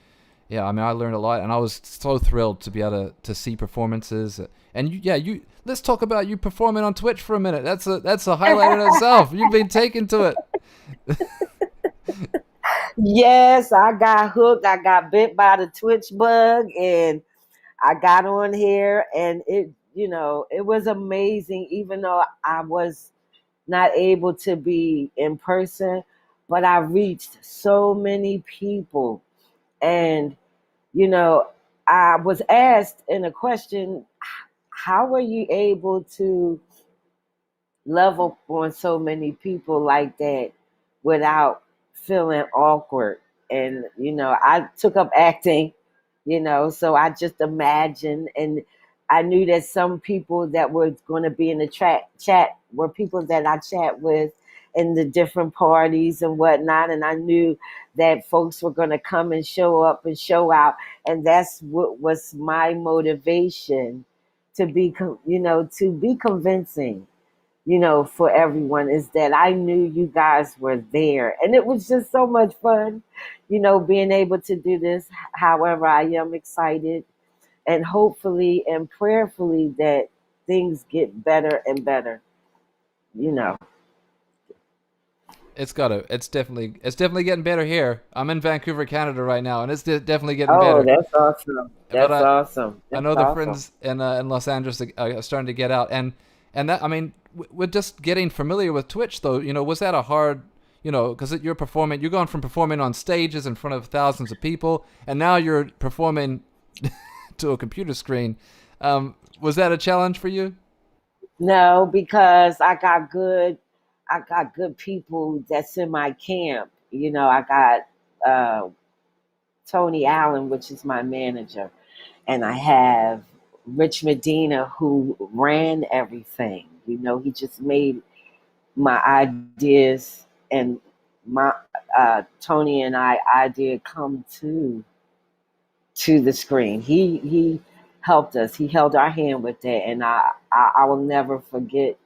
yeah, I mean, I learned a lot, and I was so thrilled to be able to see performances. And you let's talk about you performing on Twitch for a minute. That's a highlight in itself. You've been taken to it. Yes, I got hooked. I got bit by the Twitch bug and I got on here and it was amazing, even though I was not able to be in person, but I reached so many people. And, you know, I was asked in a question, how are you able to love up on so many people like that without feeling awkward? And I took up acting, so I just imagined, and I knew that some people that were going to be in the chat were people that I chat with in the different parties and whatnot, and I knew that folks were going to come and show up and show out, and that's what was my motivation to be to be convincing, for everyone, is that I knew you guys were there. And it was just so much fun, being able to do this. However, I am excited and hopefully and prayerfully that things get better and better, you know. It's definitely getting better here. I'm in Vancouver, Canada right now, and it's definitely getting Oh, better. that's awesome. But That's awesome. I That's know the awesome. friends in Los Angeles are starting to get out, and that, I mean, with just getting familiar with Twitch though, was that a hard, because you're going from performing on stages in front of thousands of people, and now you're performing to a computer screen. Was that a challenge for you? No, because I got good people that's in my camp. I got uh Tony Allen, which is my manager, and I have Rich Medina, who ran everything. He just made my ideas and my Tony and I idea come to the screen. He helped us. He held our hand with that, and I will never forget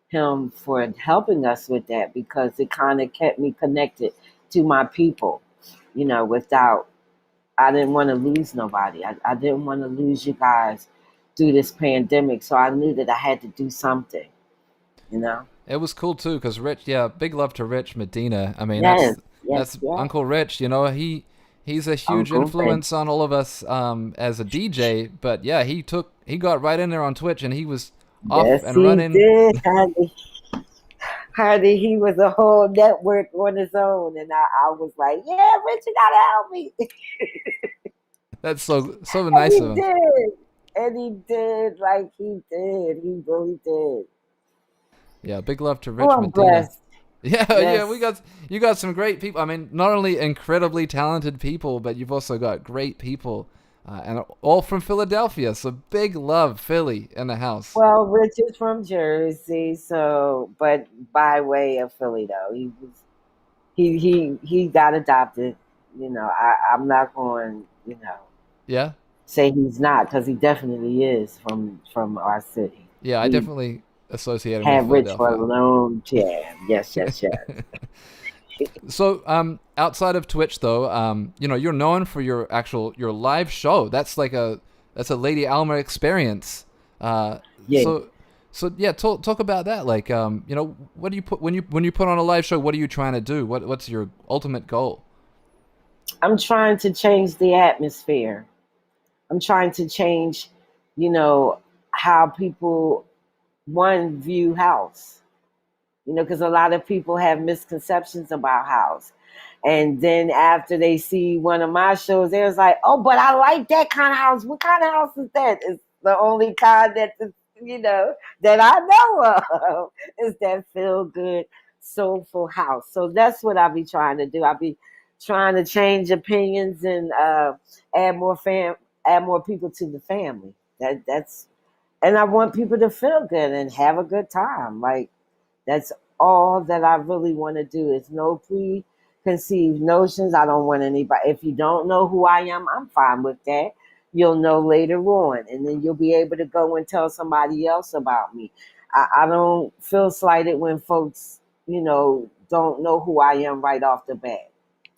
him for helping us with that, because it kind of kept me connected to my people. Without, I didn't want to lose nobody. I didn't want to lose you guys through this pandemic. So I knew that I had to do something, you know? It was cool too, because Rich, yeah, big love to Rich Medina. I mean, Yes, that's yes, yes. Uncle Rich. He's a huge Uncle Ray. influence on all of us as a DJ. But yeah, he got right in there on Twitch, and he was off Yes, and he running. did, honey. Honey, he was a whole network on his own. And I was like, yeah, Rich, you gotta help me. That's so And nice he of him. did. And he did, like he did. He really did. Yeah, big love to Oh, Rich I'm Medina. blessed. Yeah, yeah, Yes. you got some great people. I mean, not only incredibly talented people, but you've also got great people, and all from Philadelphia. So big love, Philly in the house. Well, Rich is from Jersey, so but by way of Philly though. He got adopted. I'm not going, Yeah, say he's not, because he definitely is from our city. yeah, I We definitely associate him with had Rich for a Philadelphia. long time. Yes, yes, yes. So, outside of Twitch, though, you're known for your live show. That's a Lady Alma experience. Uh, Yeah. so, so yeah, talk about that. Like, what do you put when you put on a live show? What are you trying to do? What's your ultimate goal? I'm trying to change the atmosphere. I'm trying to change, you know, how people one view house. Because a lot of people have misconceptions about house. And then after they see one of my shows, they're like, oh, but I like that kind of house. What kind of house is that? It's the only kind that I know of is that feel good, soulful house. So that's what I'll be trying to do. I'll be trying to change opinions and add more add more people to the family. That's and I want people to feel good and have a good time. Like, that's all that I really want to do. Is no preconceived notions. I don't want anybody. If you don't know who I am, I'm fine with that. You'll know later on, and then you'll be able to go and tell somebody else about me. I don't feel slighted when folks, don't know who I am right off the bat.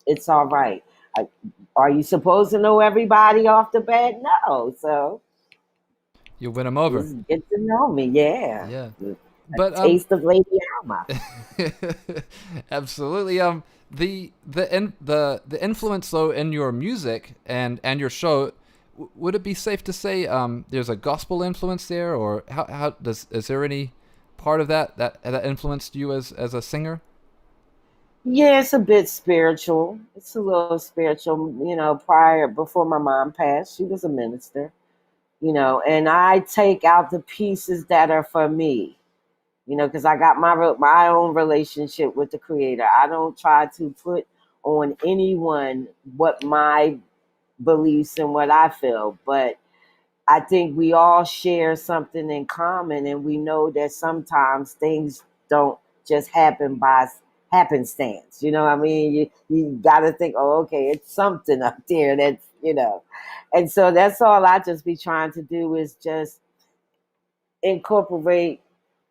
It's all right. I, are you supposed to know everybody off the bat? No. So You win them over. just get to know me. Yeah. Yeah, A but taste of Lady Alma. absolutely. The influence though in your music and your show, would it be safe to say there's a gospel influence there, or how is there any part of that influenced you as a singer? Yeah, it's a bit spiritual. It's a little spiritual. Before my mom passed, she was a minister. and I take out the pieces that are for me, because I got my own relationship with the Creator. I don't try to put on anyone what my beliefs and what I feel, but I think we all share something in common, and we know that sometimes things don't just happen by happenstance. You know what I mean? You got to think, oh, okay, it's something up there that's. And so that's all I just be trying to do is just incorporate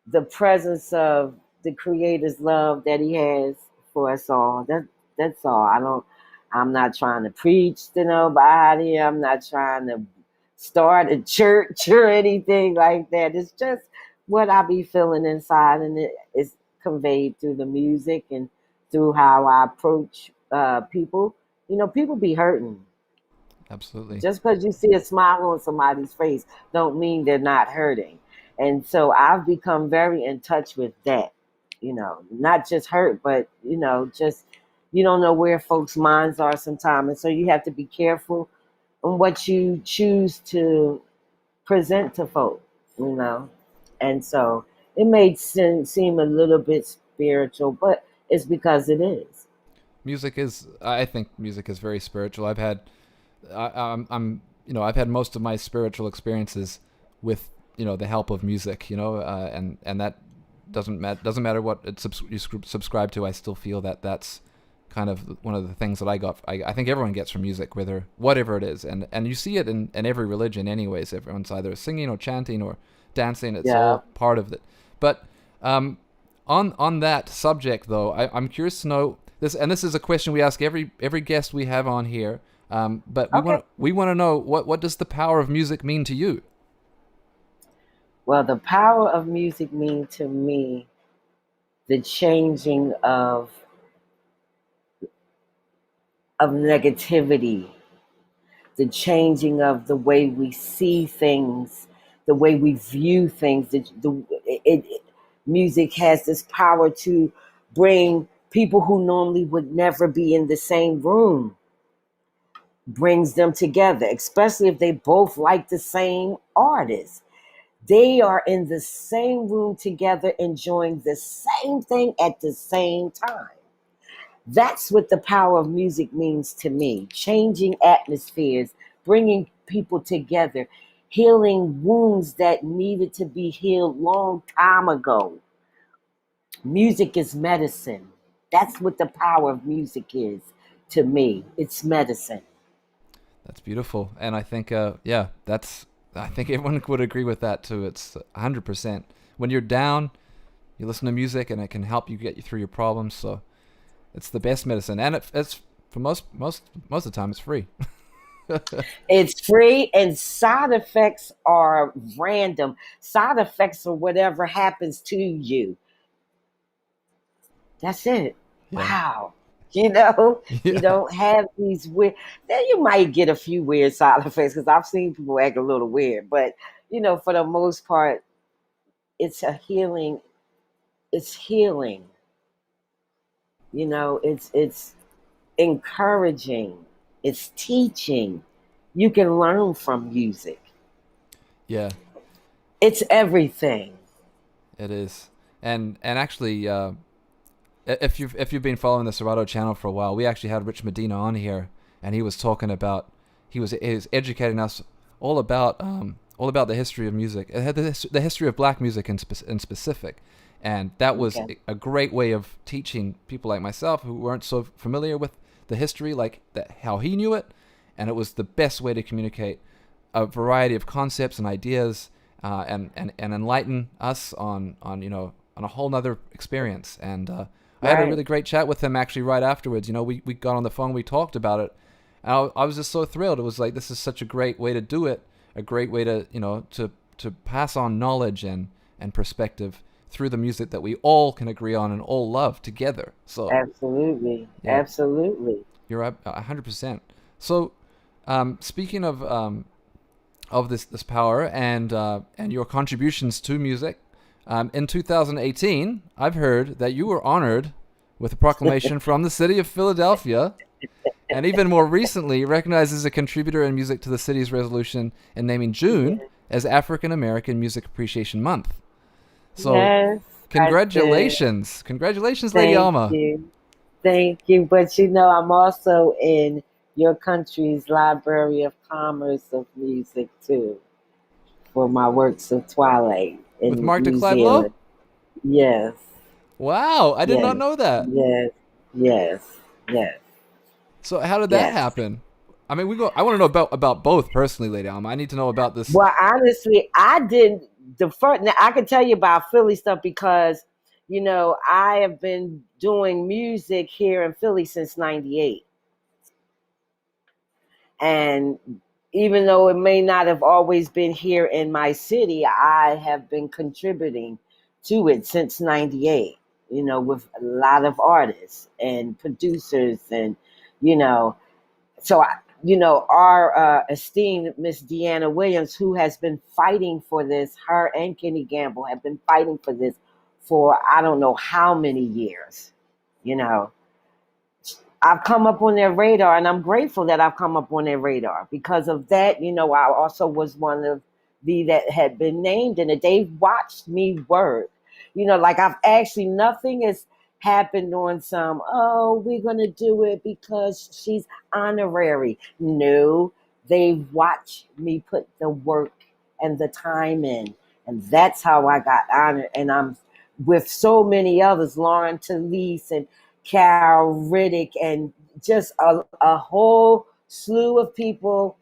the presence of the Creator's love that He has for us all. That's all. I'm not trying to preach to nobody. I'm not trying to start a church or anything like that. It's just what I be feeling inside, and it is conveyed through the music and through how I approach people. People be hurting. Absolutely. Just because you see a smile on somebody's face don't mean they're not hurting. And so I've become very in touch with that, not just hurt, but, just you don't know where folks' minds are sometimes. And so you have to be careful on what you choose to present to folk, you know. And so it may seem a little bit spiritual, but it's because it is. I think music is very spiritual. I've had most of my spiritual experiences with, the help of music, and that doesn't matter what you subscribe to. I still feel that that's kind of one of the things that I think everyone gets from music, whatever it is, and you see it in every religion anyways. Everyone's either singing or chanting or dancing. It's all part of it. But on that subject though, I'm curious to know this, and this is a question we ask every guest we have on here. But we want to know what does the power of music mean to you? Well, the power of music mean to me the changing of negativity, the changing of the way we see things, the way we view things. Music has this power to bring people who normally would never be in the same room, brings them together, especially if they both like the same artist. They are in the same room together, enjoying the same thing at the same time. That's what the power of music means to me. Changing atmospheres, bringing people together, healing wounds that needed to be healed long time ago. Music is medicine. That's what the power of music is to me. It's medicine. That's beautiful, and I think I think everyone would agree with that too. It's 100%. When you're down, you listen to music, and it can help you get you through your problems. So it's the best medicine, and it's for most of the time it's free. It's free, and side effects are random. Side effects are whatever happens to you. That's it. Yeah. Wow. You don't have these weird. Then you might get a few weird side effects because I've seen people act a little weird. But for the most part, it's a healing. It's healing. It's encouraging. It's teaching. You can learn from music. Yeah. It's everything. It is, and actually. If you've been following the Serato channel for a while, we actually had Rich Medina on here, and he was talking about he was educating us all about the history of music, the history of black music in specific, and that was a great way of teaching people like myself who weren't so familiar with the history, like how he knew it, and it was the best way to communicate a variety of concepts and ideas, and enlighten us on a whole nother experience. And I had a really great chat with him actually right afterwards. We got on the phone, we talked about it, and I was just so thrilled. It was like, this is such a great way to do it, a great way to to pass on knowledge and perspective through the music that we all can agree on and all love together. So absolutely, absolutely, you're 100%. So speaking of this power and your contributions to music. In 2018, I've heard that you were honored with a proclamation from the city of Philadelphia And even more recently, recognized as a contributor in music to the city's resolution in naming June as African American Music Appreciation Month. So, Yes, congratulations. Congratulations, Lady thank Alma. you. Thank you. But I'm also in your country's Library of Commerce of Music too for my works of Twilight With in Mark de New Clive-Lowe? Zealand. Yes, Wow, I did not yes, know that. yes, yes, yes, So how did that yes. happen? I mean, I want to know about both personally, Lady Alma. I need to know about this. Well, honestly, I did the first. Now, I can tell you about Philly stuff because, I have been doing music here in Philly since '98. And even though it may not have always been here in my city, I have been contributing to it since '98, with a lot of artists and producers and, you know, so our esteemed Miss Deanna Williams, who has been fighting for this, her and Kenny Gamble have been fighting for this for I don't know how many years. You know, I've come up on their radar, and I'm grateful that I've come up on their radar because of that. I also was one of the that had been named in it. They watched me work. Like I've actually nothing has happened on some. Oh, we're gonna do it because she's honorary. No, they watched me put the work and the time in, and that's how I got honored. And I'm with so many others, Lauren Talese and Cal Riddick, and just a whole slew of people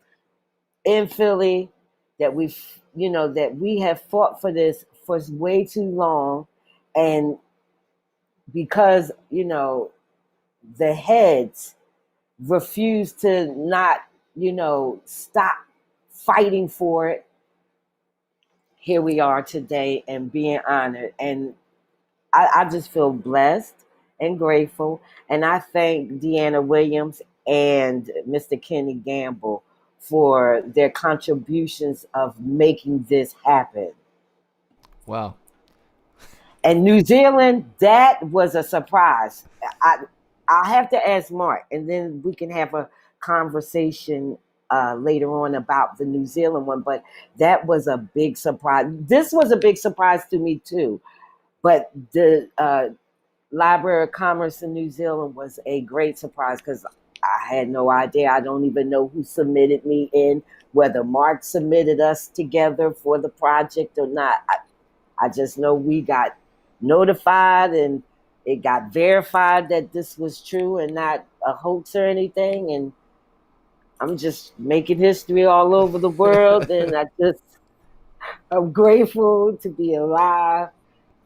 in Philly that we have fought for this for way too long. And because, the heads refuse to not, stop fighting for it, here we are today and being honored. And I just feel blessed and grateful. And I thank Deanna Williams and Mr. Kenny Gamble for their contributions of making this happen. Wow. And New Zealand, that was a surprise. I'll have to ask Mark, and then we can have a conversation later on about the New Zealand one. But that was a big surprise. This was a big surprise to me too. But the Library of Commerce in New Zealand was a great surprise because I had no idea. I don't even know who submitted me in, whether Mark submitted us together for the project or not. I just know we got notified and it got verified that this was true and not a hoax or anything. And I'm just making history all over the world. And I'm grateful to be alive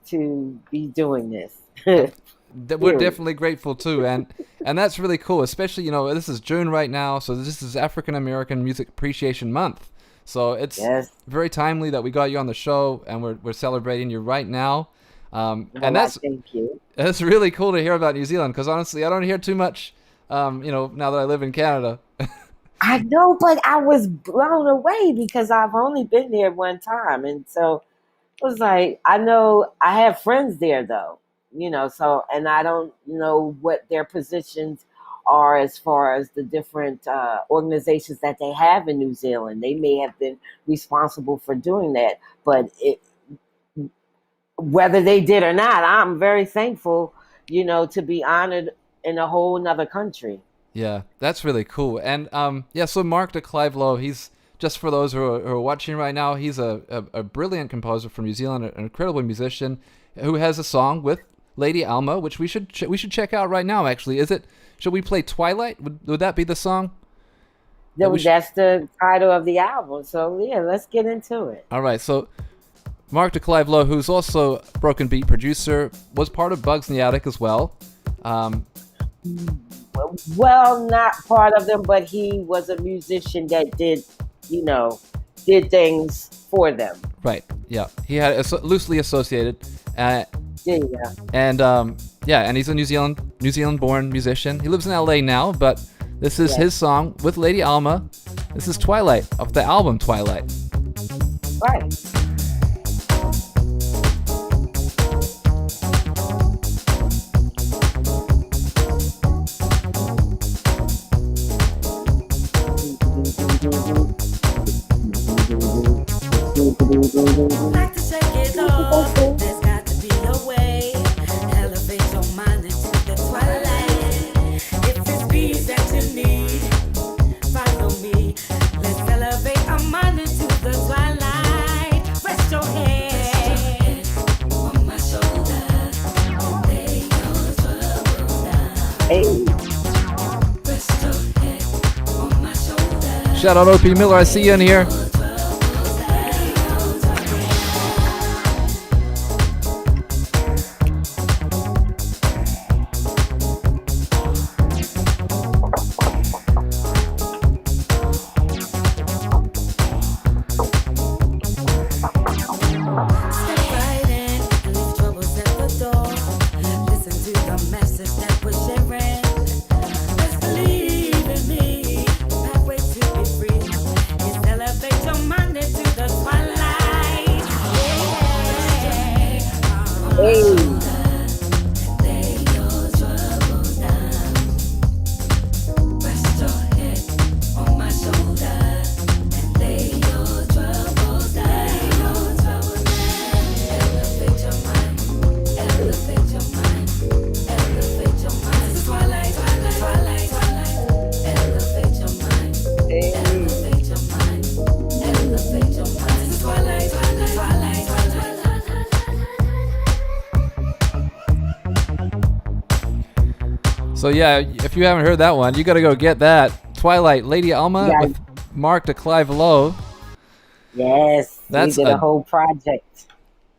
to be doing this. We're definitely grateful too, and that's really cool. Especially, this is June right now, so this is African American Music Appreciation Month. So it's very timely that we got you on the show, and we're celebrating you right now. And thank you. That's really cool to hear about New Zealand because honestly, I don't hear too much. Now that I live in Canada. I know, but I was blown away because I've only been there one time, and so it was like I know I have friends there though. So, and I don't know what their positions are as far as the different organizations that they have in New Zealand. They may have been responsible for doing that, but whether they did or not, I'm very thankful, to be honored in a whole nother country. Yeah, that's really cool. And so Mark de Clive-Lowe, he's, just for those who are watching right now, he's a brilliant composer from New Zealand, an incredible musician who has a song with Lady Alma, which we should check out right now. Actually, should we play Twilight? Would that be the song? That's the title of the album. So yeah, let's get into it. All right. So Mark de Clive-Lowe, who's also a Broken Beat producer, was part of Bugs in the Attic as well. Well, not part of them, but he was a musician that did things for them. Right. Yeah. He had loosely associated. Yeah. And and he's a New Zealand-born musician. He lives in LA now, but this is his song with Lady Alma. This is Twilight of the album Twilight. Right. Like to shake it off. There's got to be a way. Elevate your mind into the twilight. If it's peace that you need, follow me. Let's elevate our mind into the twilight. Rest your head on my shoulder. Lay your troubles down. Hey, Rest your head on my shoulder. Shout out OP Miller, I see you in here. Step right in and leave troubles at the door. Listen to the message that we're sharing. Let's believe in me. Pathway to be free is elevate your mind into the twilight. Yeah. hey. Lay your troubles down. Rest your head on my shoulder and lay your troubles down. Elevate your mind, elevate your mind, elevate your mind. Twilight, twilight, twilight, twilight. Elevate your mind, elevate your mind, elevate your mind. Twilight, twilight, twilight, twilight. So yeah, if you haven't heard that one, you got to go get that. Twilight, Lady Alma Yeah. with Mark to Clive Lowe. Yes, That's we did a- a whole project.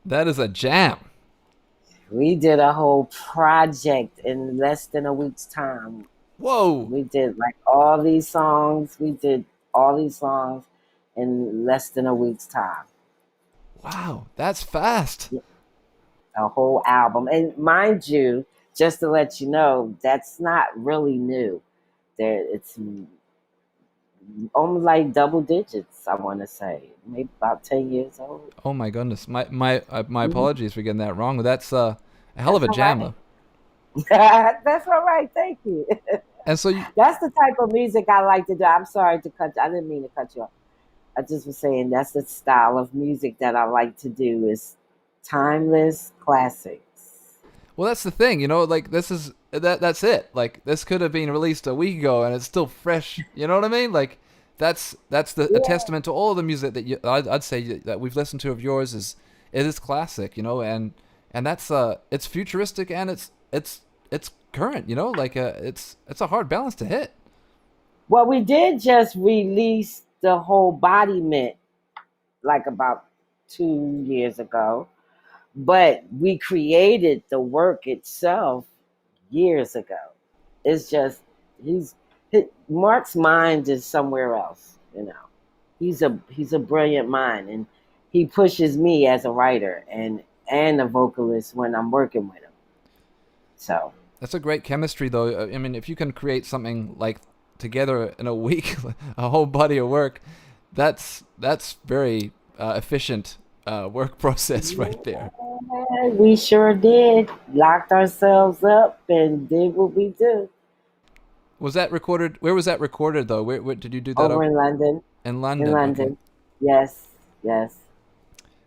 That is a jam. We did a whole project in less than a week's time. Whoa. We did like all these songs. We did all these songs in less than a week's time. Wow, that's fast. A whole album. And mind you, just to let you know, that's not really new. It's almost like double digits, I want to say. Maybe about 10 years old. Oh my goodness. My apologies for getting that wrong. That's a hell of a That's all jammer. That's all right. Thank you. And so you, That's the type of music I like to do. I'm sorry to cut you. I didn't mean to cut you off. I just was saying that's the style of music that I like to do is timeless classics. well, that's the thing, you know, like this is that's it. Like this could have been released a week ago and it's still fresh. You know what I mean? Like that's a testament to all of the music that I'd say that we've listened to of yours it is classic, you know, and that's it's futuristic and it's current, you know, like it's a hard balance to hit. Well, we did just release the whole body mint like about 2 years ago, but we created the work itself years ago. It's just Mark's mind is somewhere else, you know. He's a brilliant mind, and he pushes me as a writer and a vocalist when I'm working with him. So That's a great chemistry, though. I mean, if you can create something like together in a week, a whole body of work, that's very efficient work process right there. yeah, we sure did. Locked ourselves up and did what we do. Was that recorded? Where was that recorded, though? Where did you do that? Over in London. In London. In London. Yes, yes.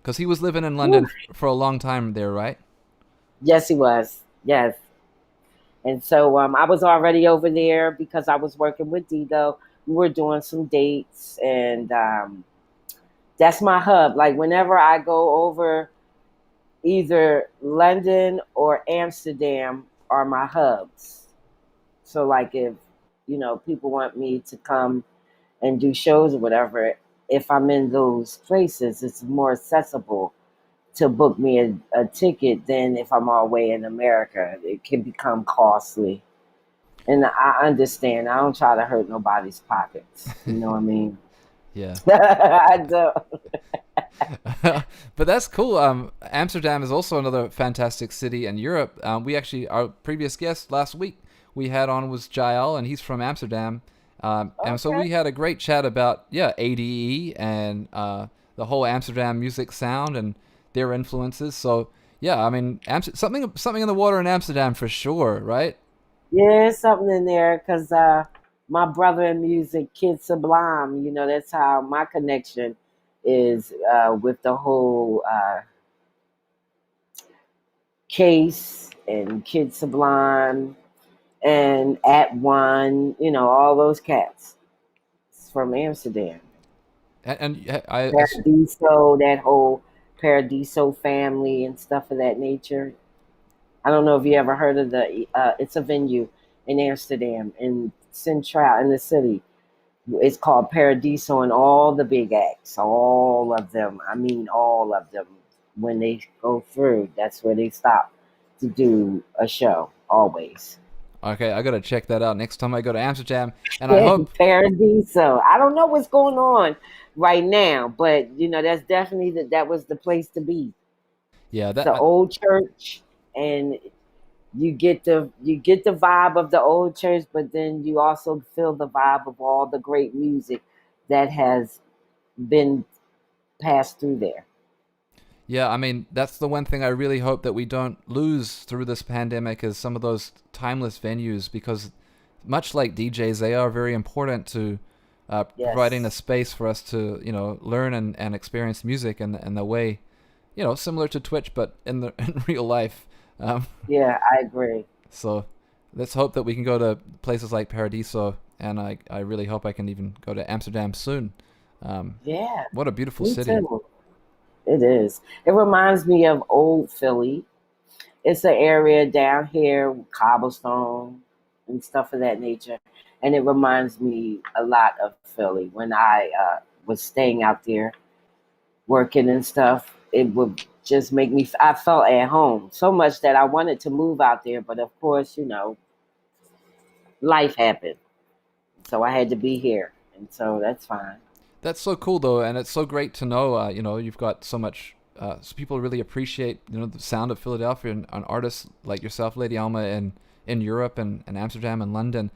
Because he was living in London for a long time there, right? Yes, he was. Yes. And so I was already over there because I was working with Dido. We were doing some dates, and that's my hub. Like whenever I go over, either London or Amsterdam are my hubs. So like if people want me to come and do shows or whatever, if I'm in those places, it's more accessible to book me a ticket than if I'm all the way in America. It can become costly. And I understand. I don't try to hurt nobody's pockets. You know what I mean? Yeah. I don't. But that's cool. Amsterdam is also another fantastic city in Europe. We actually, our previous guest last week we had on was Jael, and he's from Amsterdam. And so we had a great chat about, ADE and the whole Amsterdam music sound and their influences. So, yeah, I mean, something in the water in Amsterdam for sure, right? Yeah, there's something in there because my brother in music, Kid Sublime, that's how my connection is with the whole Case and Kid Sublime and At One, all those cats. It's from Amsterdam. And Paradiso, that whole Paradiso family and stuff of that nature. I don't know if you ever heard of it's a venue in Amsterdam, in Central, in the city. It's called Paradiso, and all the big acts, all of them, I mean, all of them, when they go through, that's where they stop to do a show, always. okay, I gotta check that out next time I go to Amsterdam, and I hope. Paradiso. I don't know what's going on right now, but that's definitely that was the place to be. Yeah, It's the old church, and you get the vibe of the old church, but then you also feel the vibe of all the great music that has been passed through there. Yeah, I mean, that's the one thing I really hope that we don't lose through this pandemic is some of those timeless venues because much like DJs, they are very important to providing a Yes. space for us to, learn and experience music and the way, similar to Twitch, but in the in real life. Um, Yeah, I agree. so let's hope that we can go to places like Paradiso, and I really hope I can even go to Amsterdam soon. Um, Yeah, what a beautiful me city. too. It is. It reminds me of old Philly. It's an area down here, cobblestone and stuff of that nature. And it reminds me a lot of Philly. When I was staying out there working and stuff, it would just make me, I felt at home so much that I wanted to move out there. But of course, life happened. So I had to be here. And so that's fine. That's so cool though, and it's so great to know. You've got so much. So people really appreciate the sound of Philadelphia and artists like yourself, Lady Alma, in Europe and Amsterdam and London.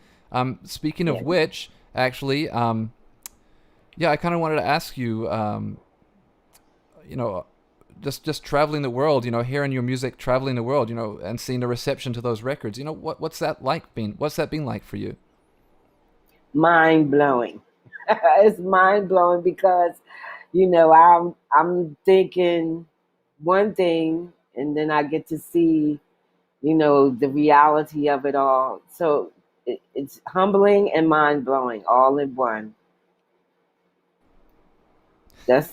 Speaking of Yeah. which, actually, yeah, I kind of wanted to ask you, you know, just traveling the world, hearing your music, traveling the world, and seeing the reception to those records. What's that like been? What's that been like for you? Mind blowing. It's mind blowing because I'm thinking one thing, and then I get to see the reality of it all. So it's humbling and mind blowing all in one. That's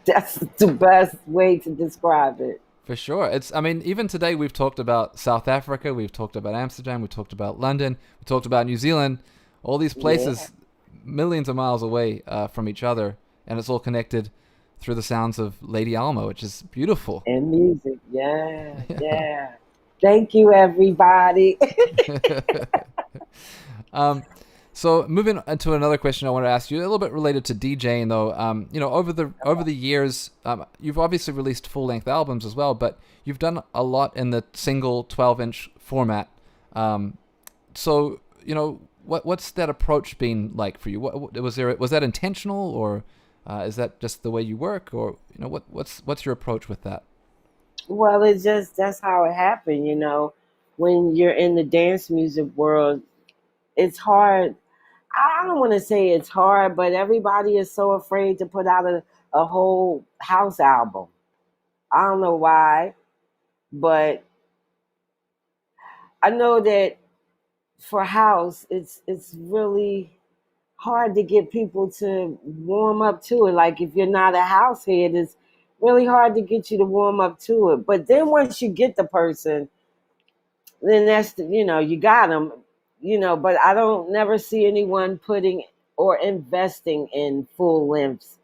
that's the best way to describe it. For sure. I mean, even today we've talked about South Africa, we've talked about Amsterdam, we've talked about London, we talked about New Zealand, all these Yeah, places millions of miles away from each other, and it's all connected through the sounds of Lady Alma, which is beautiful. and music. Yeah, yeah. Thank you, everybody. um, so moving on to another question I want to ask you, a little bit related to DJing though. Over the years, you've obviously released full length albums as well, but you've done a lot in the single 12-inch format. So what's that approach been like for you? Was that intentional, or is that just the way you work, or what's your approach with that? Well, it's just that's how it happened. When you're in the dance music world, it's hard. I don't want to say it's hard, but everybody is so afraid to put out a whole house album. I don't know why, but I know that for house, it's really hard to get people to warm up to it. Like if you're not a house head, it's really hard to get you to warm up to it. But then once you get the person, then you got them. But I don't never see anyone putting or investing in full lengths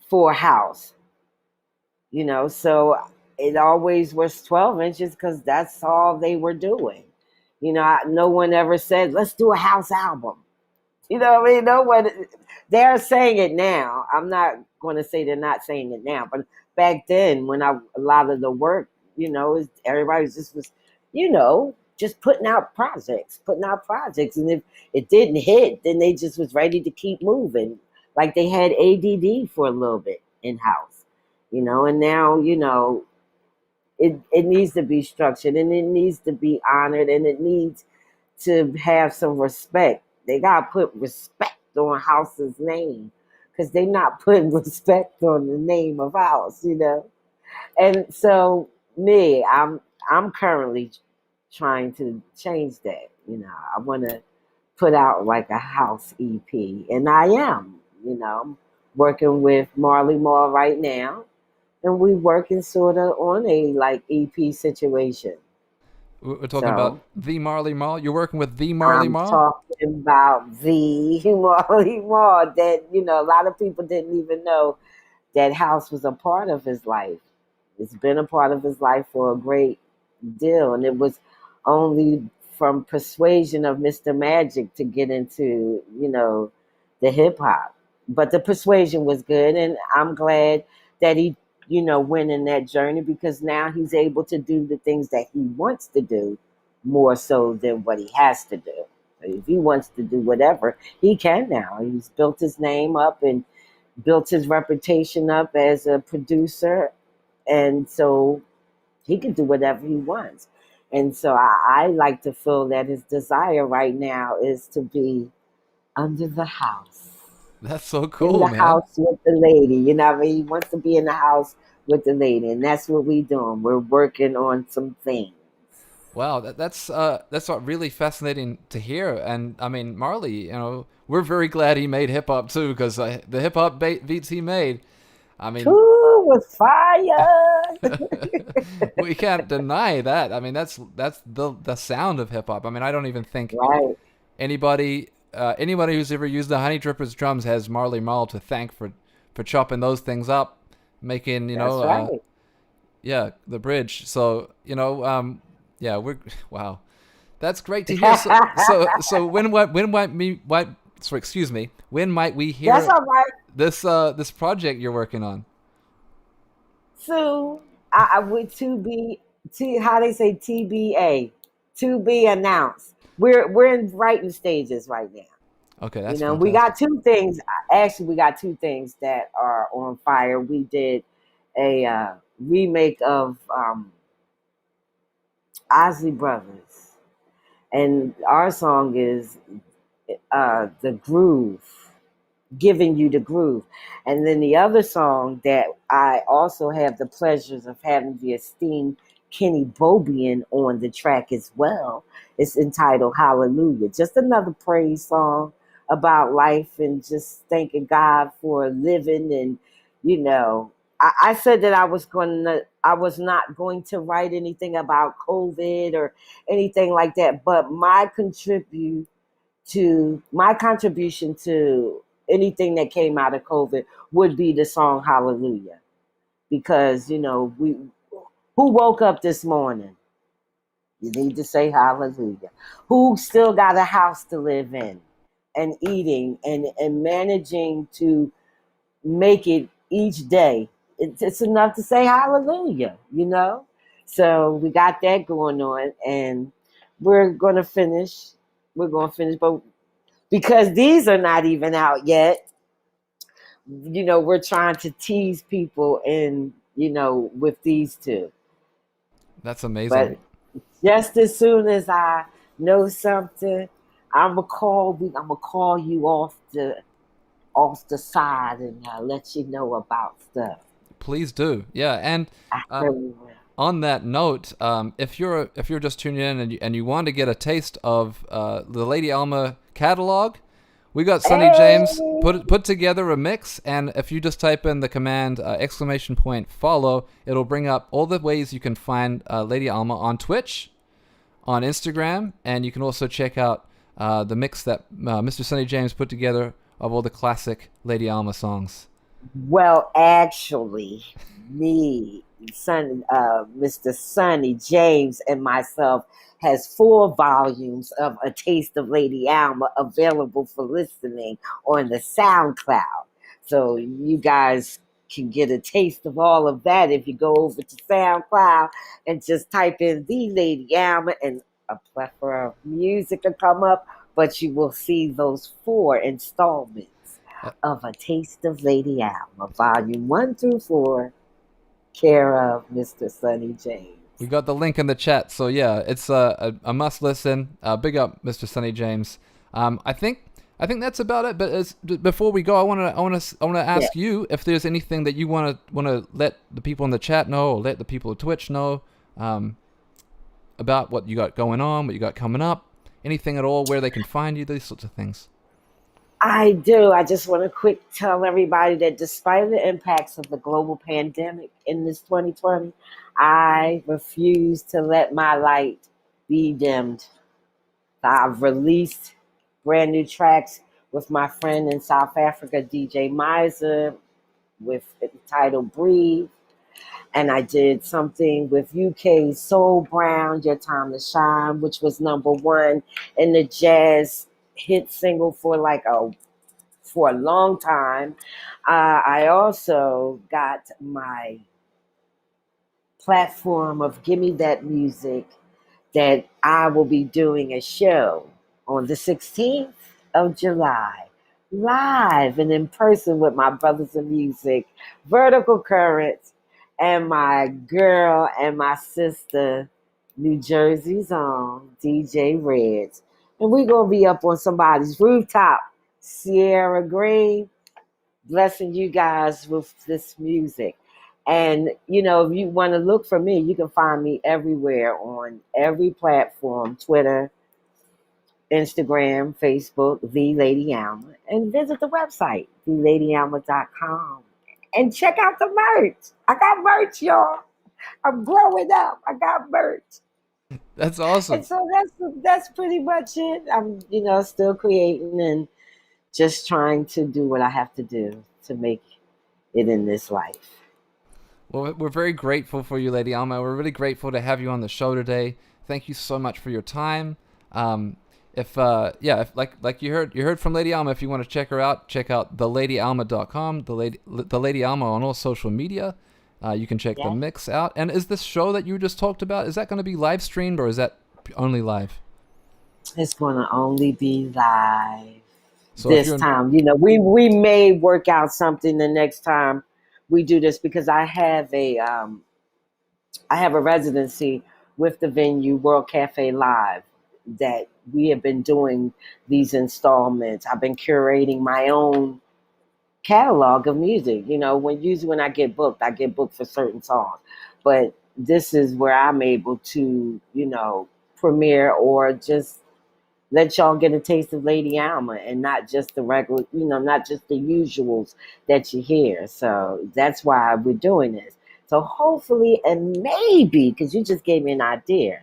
for a house. So it always was 12 inches because that's all they were doing. No one ever said, let's do a house album. You know what I mean? No one, they're saying it now. I'm not going to say they're not saying it now, but back then, when a lot of the work, everybody just putting out projects, and if it didn't hit, then they just was ready to keep moving, like they had ADD for a little bit in house, and now it needs to be structured and it needs to be honored and it needs to have some respect. They gotta put respect on house's name because they're not putting respect on the name of house, And so I'm currently trying to change that. I want to put out like a house EP, and I am. I'm working with Marley Marl right now, and we working sort of on a like EP situation. We're talking about So the Marley Marl. You're working with the Marley I'm Marl. talking about the Marley Marl that a lot of people didn't even know that house was a part of his life. It's been a part of his life for a great deal, and it was only from persuasion of Mr. Magic to get into the hip hop. But the persuasion was good, and I'm glad that he went in that journey, because now he's able to do the things that he wants to do more so than what he has to do. If he wants to do whatever, he can now. He's built his name up and built his reputation up as a producer, and so he can do whatever he wants. And so I like to feel that his desire right now is to be under the house, That's so in cool, the man. house with the lady. What I mean? He wants to be in the house with the lady, and that's what we're doing. We're working on some things. Wow, that's what really fascinating to hear. And I mean, Marley, we're very glad he made hip hop too, because the hip hop beats he made. I mean, Ooh, with fire. we can't deny that. I mean, that's the sound of hip hop. I mean, I don't even think Right. anybody who's ever used the Honey Drippers drums has Marley Marl to thank for chopping those things up, making That's right. yeah, the bridge. So yeah, we're wow, that's great to hear. So when might me what? So excuse me, when might we That's hear all right. this project you're working on? Soon, I would to be how they say TBA, to be announced. We're in writing stages right now. Okay, that's We fantastic. got two things. Actually, we got two things that are on fire. We did a remake of Osley Brothers, and our song is the groove, giving you the groove. And then the other song that I also have the pleasures of having the esteemed Kenny Bobian on the track as well. It's entitled Hallelujah. Just another praise song about life and just thanking God for living. And you know, I said that I was not going to write anything about COVID or anything like that, but my contribution to anything that came out of COVID would be the song Hallelujah. Because, we who woke up this morning? You need to say hallelujah. Who still got a house to live in and eating and managing to make it each day? It's enough to say hallelujah. So we got that going on, and we're gonna finish. We're gonna finish, but because these are not even out yet, we're trying to tease people and with these two. That's But amazing. just as soon as I know something, I'm gonna call you off the side and let you know about stuff. Please do. Yeah, and I um, really will. on that note, if you're just tuning in and you want to get a taste of the Lady Alma catalog, we got Sonny James Hey, put together a mix, and if you just type in the command !follow, it'll bring up all the ways you can find Lady Alma on Twitch, on Instagram, and you can also check out the mix that Mr. Sonny James put together of all the classic Lady Alma songs. well, actually, Mr. Sonny James, and myself has 4 volumes of A Taste of Lady Alma available for listening on the SoundCloud. So you guys can get a taste of all of that if you go over to SoundCloud and just type in the Lady Alma, and a plethora of music will come up, but you will see those 4 installments Uh, of A Taste of Lady Alma, volume 1 through 4, care of Mr. Sonny James. We got the link in the chat, so yeah, it's a must listen. Big up, Mr. Sonny James. I think I think that's about it. But before we go, I want to Yeah. ask you if there's anything that you want to let the people in the chat know, or let the people at Twitch know, about what you got going on, what you got coming up, anything at all, where they can find you, these sorts of things. I do. I just want to quick tell everybody that despite the impacts of the global pandemic in this 2020, I refuse to let my light be dimmed. I've released brand new tracks with my friend in South Africa, DJ Miser, with the title Breathe. And I did something with UK Soul Brown, Your Time to Shine, which was #1 in the jazz hit single for a long time. I also got my platform of Gimme That Music that I will be doing a show on the 16th of July, live and in person with my brothers in music, Vertical Currents, and my girl and my sister, New Jersey's own DJ Reds. And we're going to be up on somebody's rooftop, Sierra Green, blessing you guys with this music. And, if you want to look for me, you can find me everywhere on every platform, Twitter, Instagram, Facebook, The Lady Alma. And visit the website, theladyyalma.com. And check out the merch. I got merch, y'all. I'm growing up. I got merch. That's awesome. And so that's pretty much it. I'm, still creating and just trying to do what I have to do to make it in this life. Well, we're very grateful for you, Lady Alma. We're really grateful to have you on the show today. Thank you so much for your time. If like you heard from Lady Alma, if you want to check her out, check out theladyyalma.com, the Lady Alma on all social media. You can check the mix out. And is this show that you just talked about, is that going to be live streamed, or is that only live? It's going to only be live So this time. We may work out something the next time we do this, because I have a residency with the venue World Cafe Live that we have been doing these installments. I've been curating my own catalog of music. When I get booked for certain songs, but this is where I'm able to, premiere or just let y'all get a taste of Lady Alma, and not just the regular, not just the usuals that you hear. So that's why we're doing this. So hopefully, and maybe, because you just gave me an idea,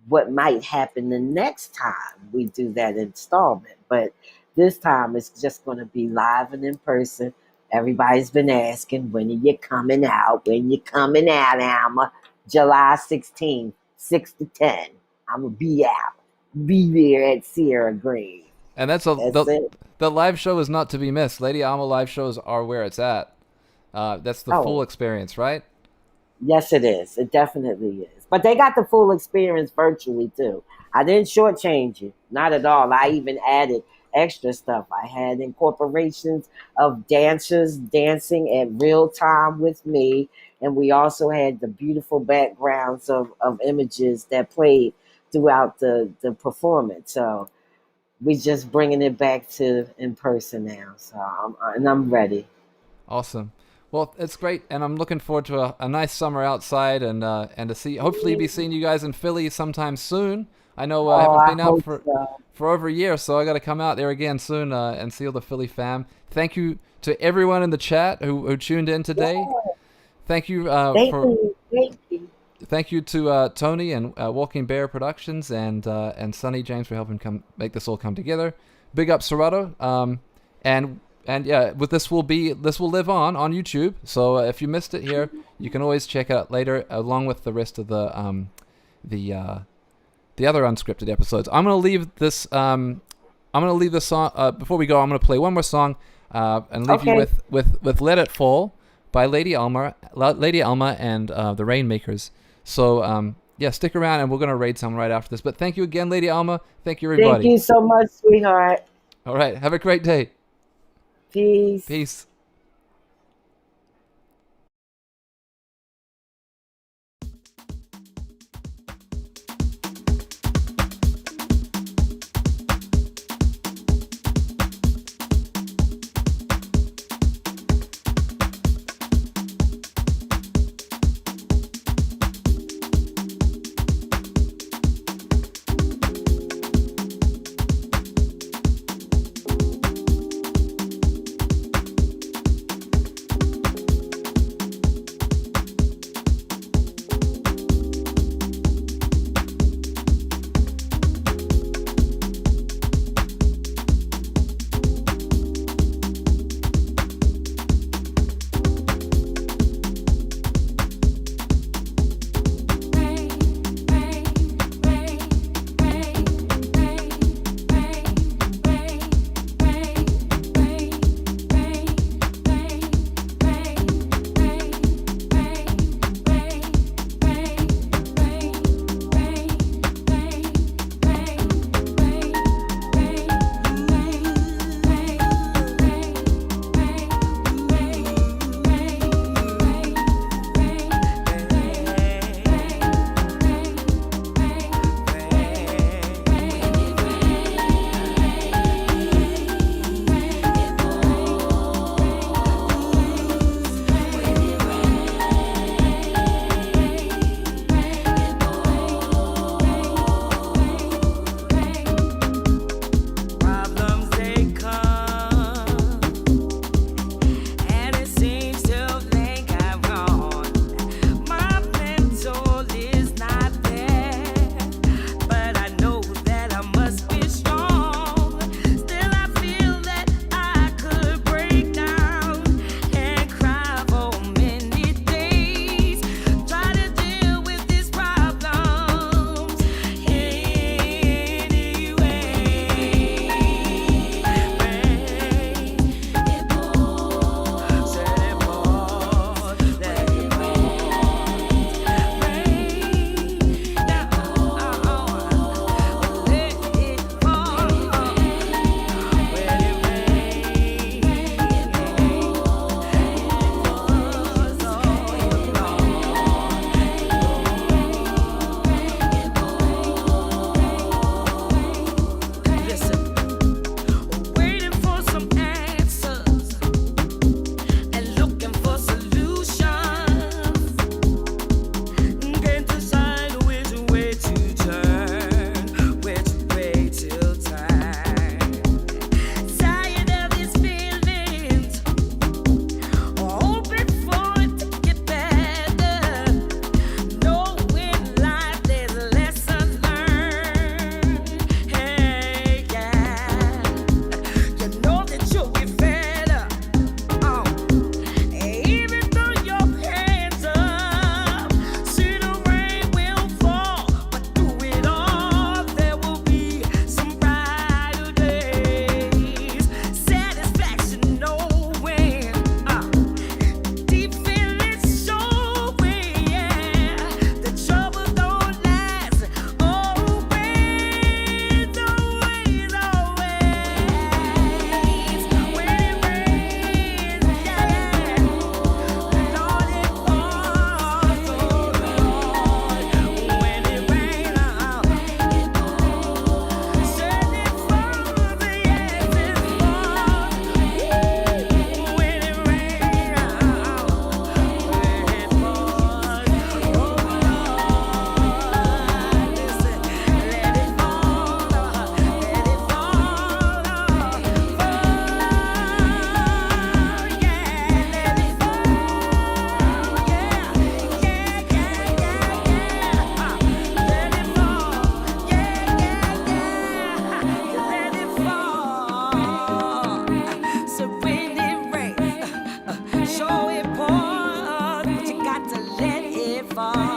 what might happen the next time we do that installment. But this time it's just going to be live and in person. Everybody's been asking, when are you coming out? When you coming out, Alma? July 16th, 6 to 10. I'm going to be out. Be there at Sierra Green. And that's it. The live show is not to be missed. Lady Alma live shows are where it's at. That's the full experience, right? Yes, it is. It definitely is. But they got the full experience virtually too. I didn't shortchange you, not at all. I even added extra stuff. I had incorporations of dancers dancing at real time with me, and we also had the beautiful backgrounds of images that played throughout the performance. So we're just bringing it back to in person now. So I'm ready. Awesome. Well, it's great, and I'm looking forward to a nice summer outside, and to hopefully be seeing you guys in Philly sometime soon. I know I haven't been out for over a year, so I got to come out there again soon and see all the Philly fam. Thank you to everyone in the chat who tuned in today. Yeah. Thank you Thank you. Thank you to Tony and Walking Bear Productions and Sonny James for helping make this all come together. Big up Serato. And yeah, this will live on YouTube. So if you missed it here, you can always check it out later, along with the rest of the other unscripted episodes. I'm gonna leave this. I'm gonna leave this song before we go. I'm gonna play one more song and leave you with "Let It Fall" by Lady Alma and the Rainmakers. So yeah, stick around, and we're gonna raid some right after this. But thank you again, Lady Alma. Thank you, everybody. Thank you so much, sweetheart. All right, have a great day. Peace. Peace. heart.